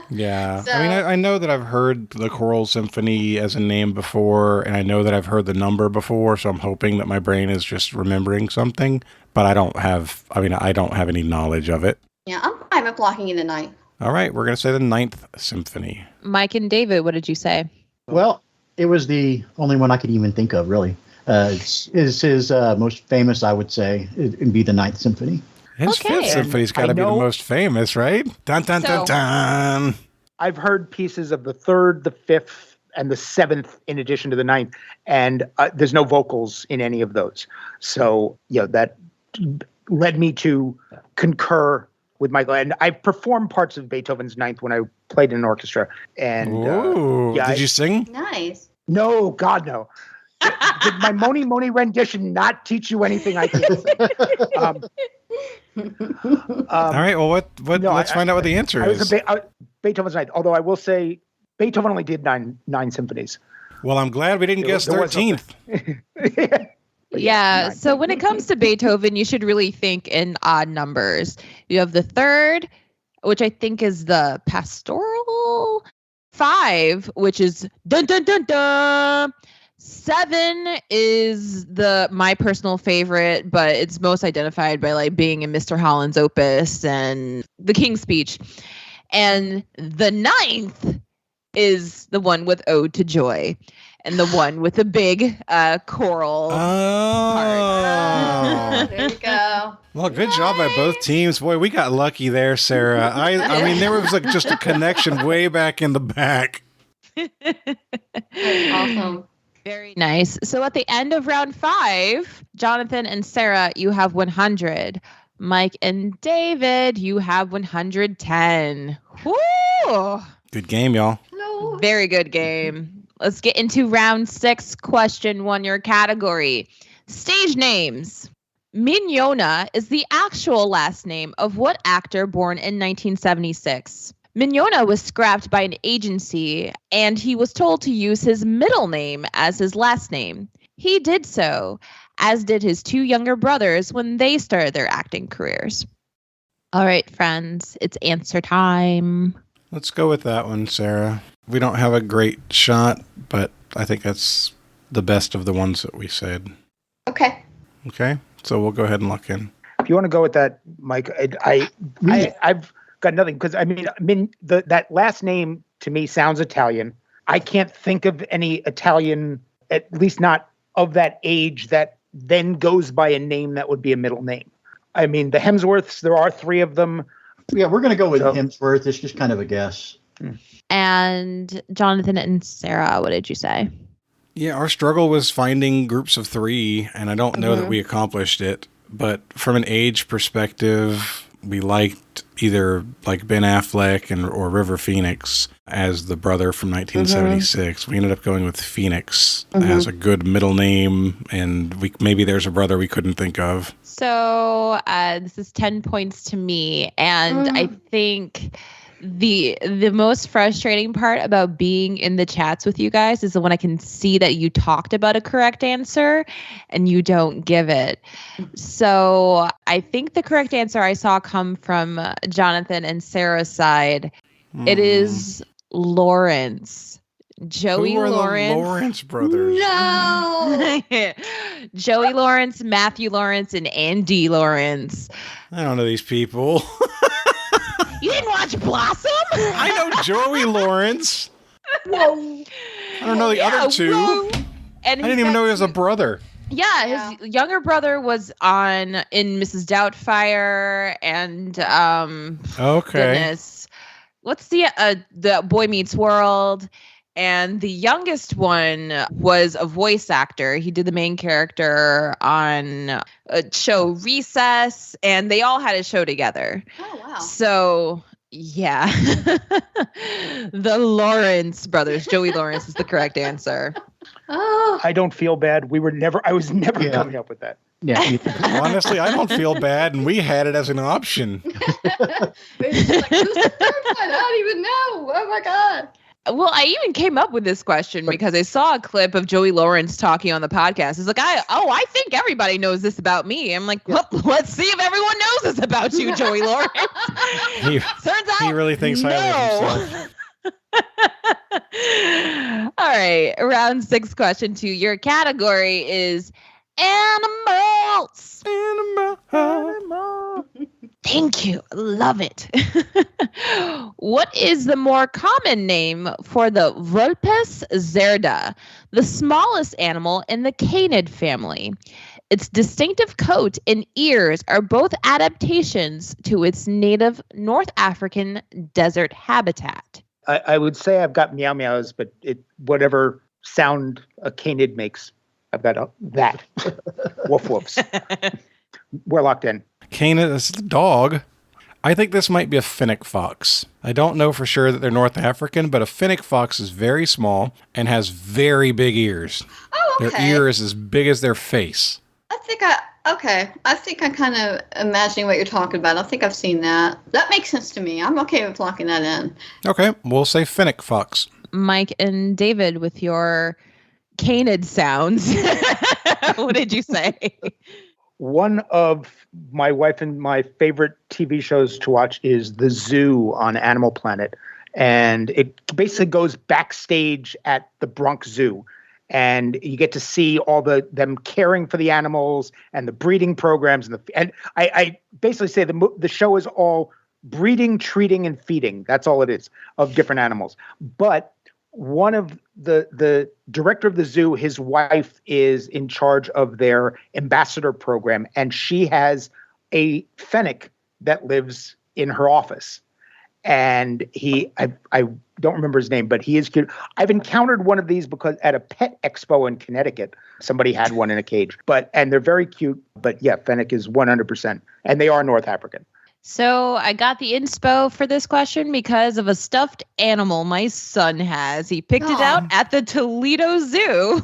Yeah. So, I mean, I know that I've heard the choral symphony as a name before, and I know that I've heard the number before, so I'm hoping that my brain is just remembering something, but I don't have any knowledge of it. Yeah, I'm fine with blocking in the 9th. All right, we're going to say the 9th symphony. Mike and David, what did you say? Well, It was the only one I could even think of, really. Is his most famous, I would say, it'd be the Ninth Symphony. His Fifth Symphony's got to be the most famous, right? Dun, dun, dun, dun. I've heard pieces of the third, the fifth, and the seventh in addition to the ninth, and there's no vocals in any of those. So, that led me to concur with Michael. And I performed parts of Beethoven's Ninth when I played in an orchestra. And did you sing? Nice. No, God, no. Did my Moni rendition not teach you anything I can't say? All right. Well, let's find out what the answer is. Beethoven's Ninth. Although I will say, Beethoven only did nine symphonies. Well, I'm glad we didn't guess 13th. Yeah. So when it comes to Beethoven, you should really think in odd numbers. You have the third, which I think is the pastoral. 5, which is dun dun dun dun. 7 is my personal favorite, but it's most identified by like being in Mr. Holland's Opus and the King's Speech. And the 9th is the one with Ode to Joy, and the one with the big choral part. There you go. Well, good job by both teams. Boy, we got lucky there, Sarah. I mean, there was like just a connection way back in the back. Awesome. Very nice. So at the end of round 5, Jonathan and Sarah, you have 100. Mike and David, you have 110. Woo! Good game, y'all. No. Very good game. Let's get into round 6. Question 1, your category. Stage names. Mignona is the actual last name of what actor born in 1976? Mignona was scrapped by an agency, and he was told to use his middle name as his last name. He did so, as did his 2 younger brothers when they started their acting careers. All right, friends, it's answer time. Let's go with that one, Sarah. We don't have a great shot, but I think that's the best of the ones that we said. Okay. Okay, so we'll go ahead and lock in. If you want to go with that, Mike, I've got nothing, because I mean, that last name to me sounds Italian. I can't think of any Italian, at least not of that age, that then goes by a name that would be a middle name. I mean, the Hemsworths, there are 3 of them. Yeah, we're going to go with Hemsworth. It's just kind of a guess. And Jonathan and Sarah, what did you say? Yeah, our struggle was finding groups of 3, and I don't know that we accomplished it. But from an age perspective, we liked either like Ben Affleck or River Phoenix as the brother from 1976. We ended up going with Phoenix as a good middle name, and maybe there's a brother we couldn't think of. So this is 10 points to me, and I think the most frustrating part about being in the chats with you guys is when I can see that you talked about a correct answer and you don't give it. So I think the correct answer I saw come from Jonathan and Sarah's side. It is Lawrence. Joey Who are Lawrence. The Lawrence brothers? No. Joey Lawrence, Matthew Lawrence, and Andy Lawrence. I don't know these people. You didn't watch Blossom? I know Joey Lawrence. Whoa. I don't know the other 2. Whoa. And I didn't even know he was a brother. Yeah, his younger brother was in Mrs. Doubtfire and goodness. What's the Boy Meets World? And the youngest one was a voice actor. He did the main character on a show Recess, and they all had a show together. Oh, wow. So, yeah. The Lawrence brothers. Joey Lawrence is the correct answer. Oh. I don't feel bad. I was never coming up with that. Yeah. Honestly, I don't feel bad, and we had it as an option. It's like, who's the third one? I don't even know. Oh, my God. Well, I even came up with this question because I saw a clip of Joey Lawrence talking on the podcast. It's like, I think everybody knows this about me. I'm like, well, let's see if everyone knows this about you, Joey Lawrence. Turns out he really thinks highly of himself. All right, round 6, question 2. Your category is animals. Animal. Thank you. Love it. What is the more common name for the Vulpes zerda, the smallest animal in the canid family? Its distinctive coat and ears are both adaptations to its native North African desert habitat. I would say I've got meow meows, but whatever sound a canid makes, I've got that. Woof woofs. We're locked in. Canid is the dog. I think this might be a fennec fox. I don't know for sure that they're North African, but a fennec fox is very small and has very big ears. Oh, okay. Their ear is as big as their face. I think I'm kind of imagining what you're talking about. I think I've seen that. That makes sense to me. I'm okay with locking that in. Okay, we'll say fennec fox. Mike and David, with your canid sounds, what did you say? One of my wife and my favorite TV shows to watch is The Zoo on Animal Planet. And it basically goes backstage at the Bronx Zoo. And you get to see all them caring for the animals and the breeding programs. And I basically say the show is all breeding, treating, and feeding. That's all it is, of different animals. But one of the director of the zoo, his wife is in charge of their ambassador program, and she has a fennec that lives in her office. And I don't remember his name, but he is cute. I've encountered one of these because at a pet expo in Connecticut, somebody had one in a cage. And they're very cute. But yeah, fennec is 100%, and they are North African. So I got the inspo for this question because of a stuffed animal my son has. He picked it out at the Toledo Zoo.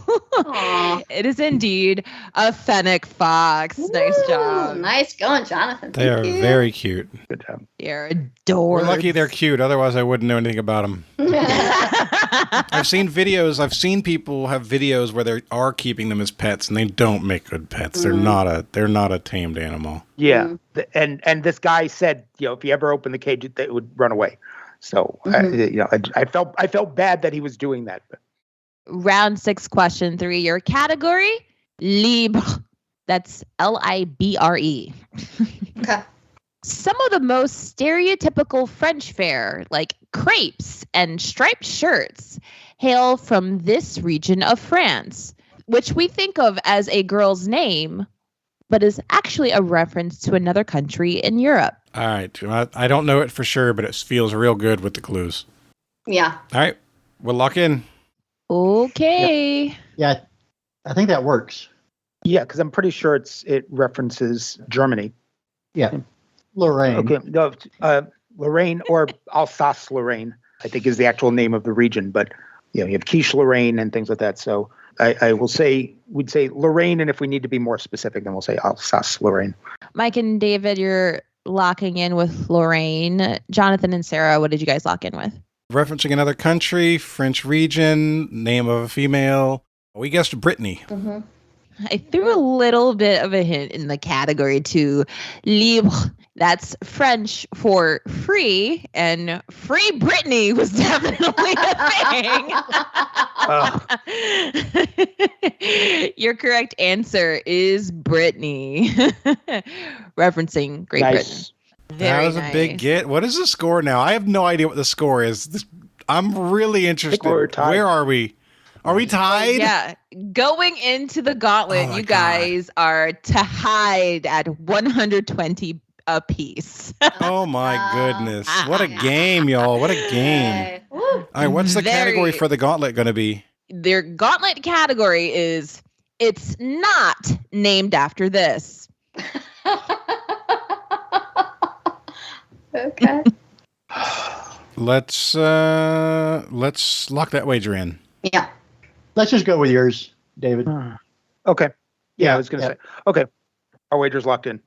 It is indeed a fennec fox. Ooh, nice job. Nice going, Jonathan. They are very cute. Good job. They're adorable. We're lucky they're cute. Otherwise, I wouldn't know anything about them. I've seen videos. I've seen people have videos where they are keeping them as pets, and they don't make good pets. They're not a tamed animal. Yeah, and this guy said, if you ever open the cage, it would run away. So I felt bad that he was doing that. But. Round 6, question 3. Your category, libre. That's Libre. Okay. Some of the most stereotypical French fare, like crepes and striped shirts, hail from this region of France, which we think of as a girl's name, but is actually a reference to another country in Europe. All right. I don't know it for sure, but it feels real good with the clues. Yeah. All right. We'll lock in. Okay. Yeah, I think that works. Yeah, because I'm pretty sure it references Germany. Yeah. Lorraine. Okay. No, Lorraine or Alsace-Lorraine, I think is the actual name of the region. But you have Quiche Lorraine and things like that. So we'd say Lorraine, and if we need to be more specific, then we'll say Alsace-Lorraine. Mike and David, you're locking in with Lorraine. Jonathan and Sarah, what did you guys lock in with? Referencing another country, French region, name of a female. We guessed Brittany. Mm-hmm. I threw a little bit of a hint in the category to libre. That's French for free, and Free Britney was definitely a thing. Your correct answer is Britney, referencing Great Britain. That was a big get. What is the score now? I have no idea what the score is. I'm really interested. Where are we? Are we tied? Yeah. Going into the gauntlet, you guys are tied at 120 apiece. Oh my goodness. What a game, y'all. What a game. All right, what's the category for the gauntlet going to be? Their gauntlet category is it's not named after this. Okay. Let's lock that wager in. Yeah. Let's just go with yours, David. Okay. Yeah, I was going to say. Okay. Our wager's locked in.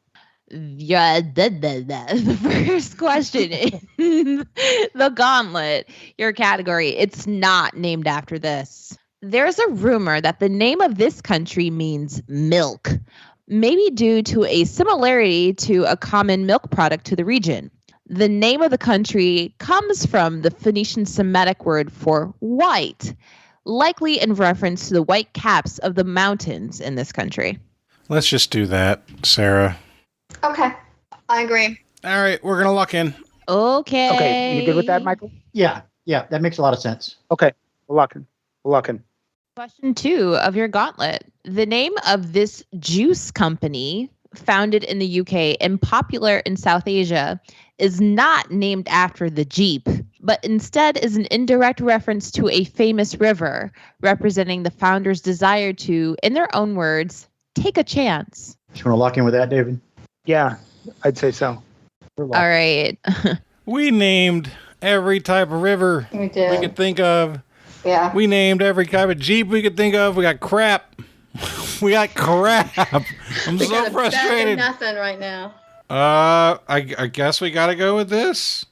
Yeah, the first question in the gauntlet, your category, it's not named after this. There's a rumor that the name of this country means milk, maybe due to a similarity to a common milk product to the region. The name of the country comes from the Phoenician Semitic word for white, likely in reference to the white caps of the mountains in this country. Let's just do that, Sarah. Okay. I agree. All right, we're going to lock in. Okay. Okay, you good with that, Michael? Yeah, that makes a lot of sense. Okay, we'll lock in. We'll lock in. Question 2 of your gauntlet. The name of this juice company, founded in the UK and popular in South Asia, is not named after the Jeep, but instead is an indirect reference to a famous river, representing the founder's desire to, in their own words, take a chance. Just want to lock in with that, David? Yeah, I'd say so. All right. We named every type of river We did. we could think of. Yeah. We named every type of Jeep we could think of. We got crap. We got crap. I'm We so got a bag of frustrated. nothing right now. I guess we got to go with this.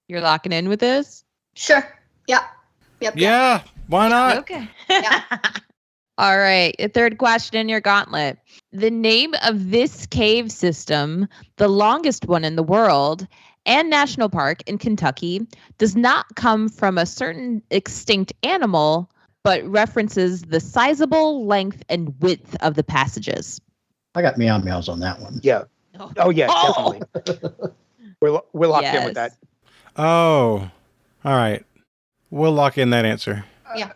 You're locking in with this? Sure. Yep. Yeah, why not? Okay. Yeah. All right. The third question in your gauntlet. The name of this cave system, the longest one in the world, and national park in Kentucky, does not come from a certain extinct animal, but references the sizable length and width of the passages. I got meow meows on that one. Yeah. Oh, yeah, definitely. We're locked in with that. Oh, all right. We'll lock in that answer. Yeah.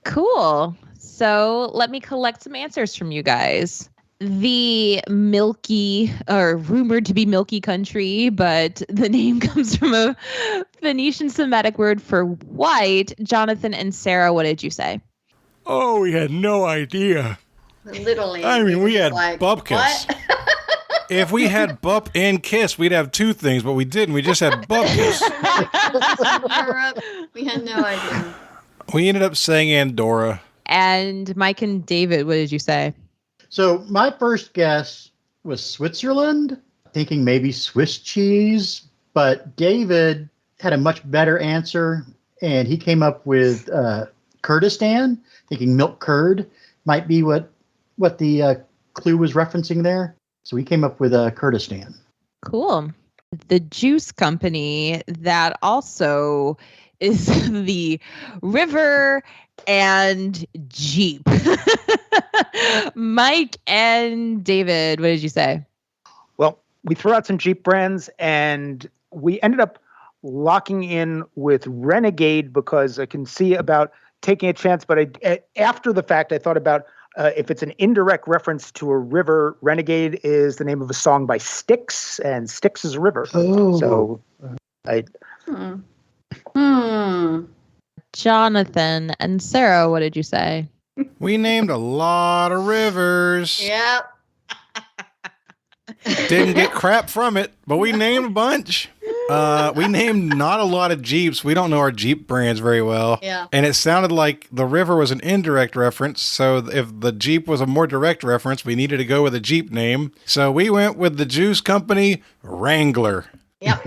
Cool. So let me collect some answers from you guys. The milky, or rumored to be milky country, but the name comes from a Phoenician Semitic word for white. Jonathan and Sarah, what did you say? Oh, we had no idea. Literally. I mean, we had like, bupkis. what? If we had bup and kiss, we'd have two things, but we didn't. We just had bupkis. Europe. We had no idea. We ended up saying Andorra. And Mike and David, what did you say? So my first guess was Switzerland, thinking maybe Swiss cheese, but David had a much better answer, and he came up with Kurdistan, thinking milk curd might be what the clue was referencing there. So he came up with Kurdistan. Cool. The juice company that also is the river and Jeep. Mike and David, what did you say? Well, we threw out some Jeep brands, and we ended up locking in with Renegade because I can see about taking a chance. But after the fact, I thought about if it's an indirect reference to a river. Renegade is the name of a song by Styx, and Styx is a river. Oh. So Jonathan and Sarah, what did you say? We named a lot of rivers. Yep. Didn't get crap from it, but we named a bunch. We named not a lot of Jeeps. We don't know our Jeep brands very well. Yeah. And it sounded like the river was an indirect reference. So if the Jeep was a more direct reference, we needed to go with a Jeep name. So we went with the juice company Wrangler. Yep.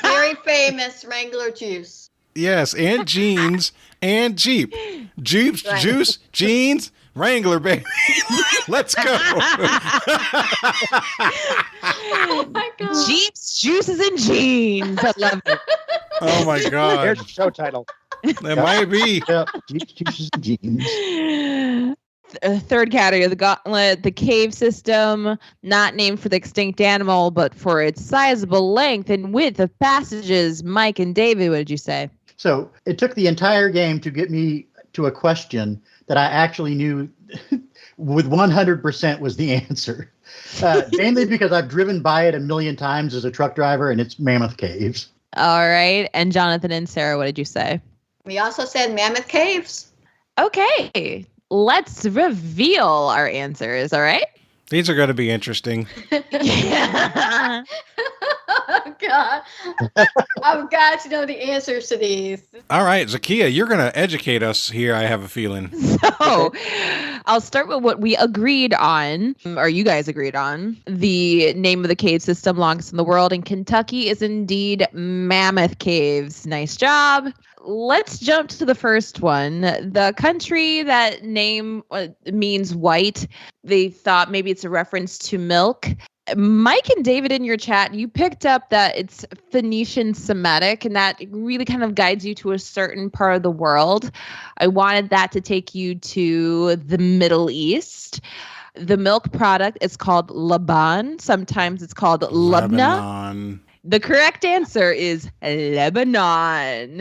Very famous Wrangler juice. Yes, and jeans and Jeep. Jeeps, Right. juice, jeans, Wrangler, baby. Let's go. Oh my god. Jeeps, juices, and jeans. I love it. Oh my God. there's the show title. That might be. Yep, Jeeps, juices, and jeans. Third category of the gauntlet, the cave system, not named for the extinct animal, but for its sizable length and width of passages. Mike and David, what did you say? So it took the entire game to get me to a question that I actually knew with 100% was the answer. Mainly because I've driven by it a million times as a truck driver, and it's Mammoth Caves. All right. And Jonathan and Sarah, what did you say? We also said Mammoth Caves. Okay. Let's reveal our answers. All right. These are going to be interesting. Yeah. Oh god. I've got to know the answers to these. All right, Zahkia, you're going to educate us here, I have a feeling. So I'll start with what we agreed on, or you guys agreed on. The name of the cave system longest in the world in Kentucky is indeed Mammoth Caves. Nice job. Let's jump to the first one. The country that name means white. They thought maybe it's a reference to milk. Mike and David, in your chat, you picked up that it's Phoenician Semitic, and that really kind of guides you to a certain part of the world. I wanted that to take you to the Middle East. The milk product is called Laban. Sometimes it's called Lubna. Lebanon. The correct answer is Lebanon.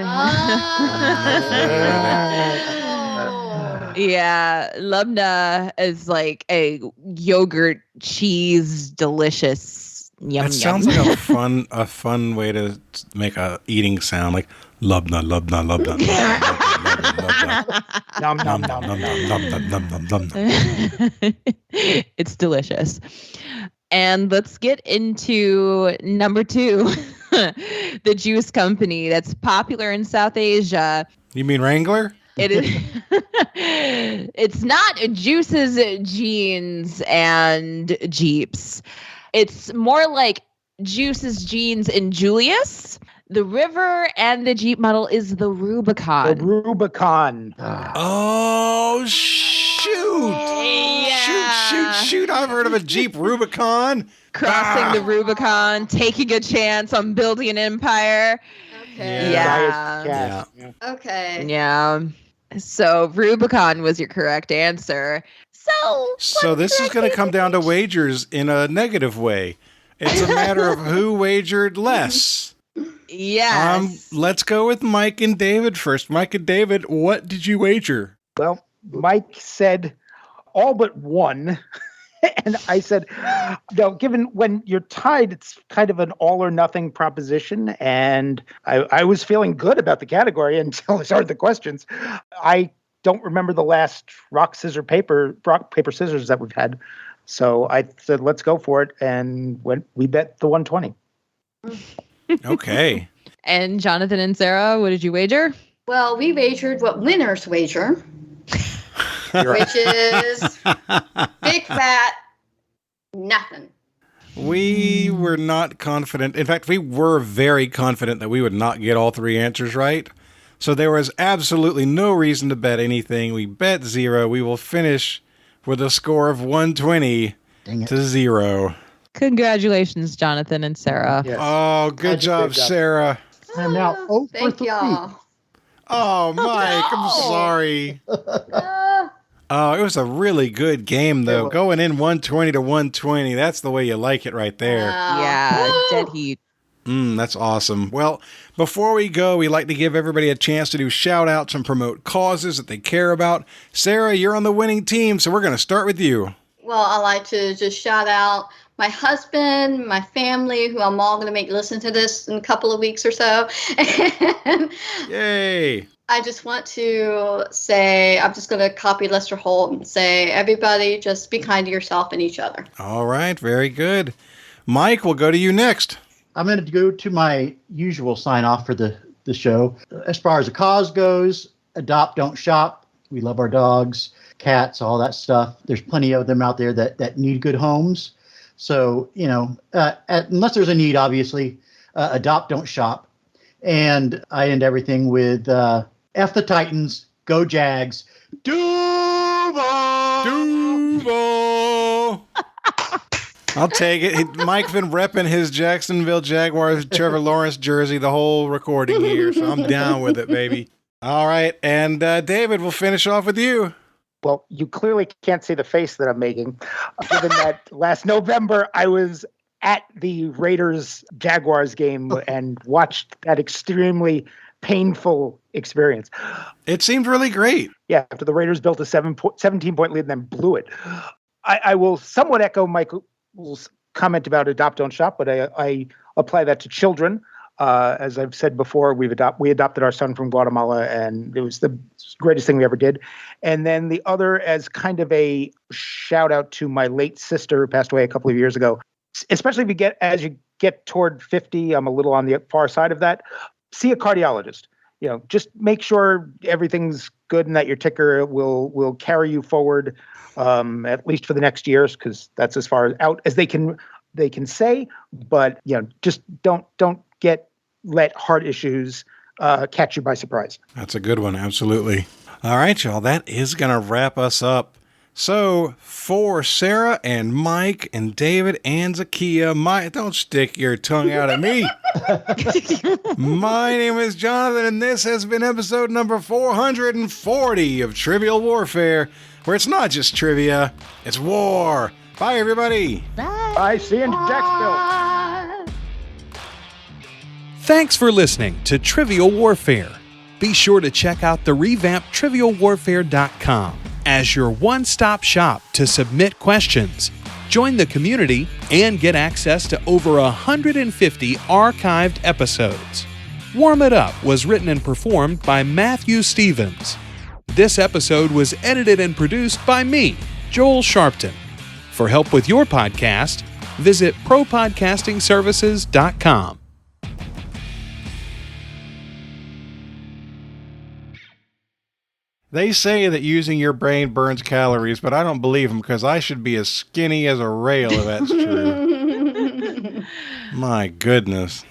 Yeah, Lubna is like a yogurt cheese, delicious. Yum, It sounds like a fun way to make a eating sound, like Lubna, Lubna, Lubna. Nom, nom, nom, nom, nom. It's delicious. And let's get into number 2, the juice company that's popular in South Asia. You mean Wrangler? It is. It's not Juice's Jeans and Jeeps. It's more like Juice's Jeans and Julius. The river and the Jeep model is the Rubicon. The Rubicon. Oh, shoot. Shoot. I've heard of a Jeep Rubicon. Crossing the Rubicon, taking a chance on building an empire. Okay. Yeah. Okay. Yeah. So Rubicon was your correct answer. So this is going to come down to wagers in a negative way. It's a matter of who wagered less. Yes. Let's go with Mike and David first. Mike and David, what did you wager? Well, Mike said all but one. And I said, no, given when you're tied, it's kind of an all or nothing proposition. And I was feeling good about the category until I started the questions. I don't remember the last rock, paper, scissors that we've had. So I said, let's go for it. And we bet the 120. Okay. And Jonathan and Sarah, what did you wager? Well, we wagered what winners wager, which is big fat nothing. We were not confident. In fact, we were very confident that we would not get all 3 answers right. So there was absolutely no reason to bet anything. We bet 0. We will finish with a score of 120 to 0. Congratulations, Jonathan and Sarah. Yes. Oh, good job, Sarah. I'm now 0 for Thank 3. y'all. Oh, Mike, I'm sorry. Oh, it was a really good game, though. Going in 120 to 120. That's the way you like it right there. Yeah, dead heat. That's awesome. Well, before we go, we like to give everybody a chance to do shout-outs and promote causes that they care about. Sarah, you're on the winning team, so we're going to start with you. Well, I like to just shout out my husband, my family, who I'm all going to make listen to this in a couple of weeks or so. And Yay. I just want to say, I'm just going to copy Lester Holt and say, everybody, just be kind to yourself and each other. All right, very good. Mike, we'll go to you next. I'm going to go to my usual sign off for the show. As far as the cause goes, adopt, don't shop. We love our dogs, cats, all that stuff. There's plenty of them out there that need good homes. So, unless there's a need, obviously, adopt, don't shop. And I end everything with F the Titans, go Jags, Duval! I'll take it. Mike's been repping his Jacksonville Jaguars Trevor Lawrence jersey the whole recording here, so I'm down with it, baby. All right, and David, we'll finish off with you. Well, you clearly can't see the face that I'm making. Given that last November, I was at the Raiders-Jaguars game and watched that extremely painful experience. It seemed really great. Yeah, after the Raiders built a 17-point lead and then blew it. I will somewhat echo Michael's comment about adopt, don't shop, but I apply that to children. As I've said before, we adopted our son from Guatemala, and it was the greatest thing we ever did. And then the other, as kind of a shout out to my late sister who passed away a couple of years ago, especially if as you get toward 50, I'm a little on the far side of that, see a cardiologist. Just make sure everything's good and that your ticker will carry you forward, at least for the next years, because that's as far out as they can say. But just don't let heart issues catch you by surprise. That's a good one. Absolutely. All right, y'all. That is going to wrap us up. So for Sarah and Mike and David and Zahkia, don't stick your tongue out at me. My name is Jonathan, and this has been episode number 440 of Trivial Warfare, where it's not just trivia, it's war. Bye, everybody. Bye. See you in Jacksonville. Thanks for listening to Trivial Warfare. Be sure to check out the revamped TrivialWarfare.com as your one-stop shop to submit questions, join the community, and get access to over 150 archived episodes. Warm It Up was written and performed by Matthew Stevens. This episode was edited and produced by me, Joel Sharpton. For help with your podcast, visit propodcastingservices.com. They say that using your brain burns calories, but I don't believe them because I should be as skinny as a rail if that's true. My goodness.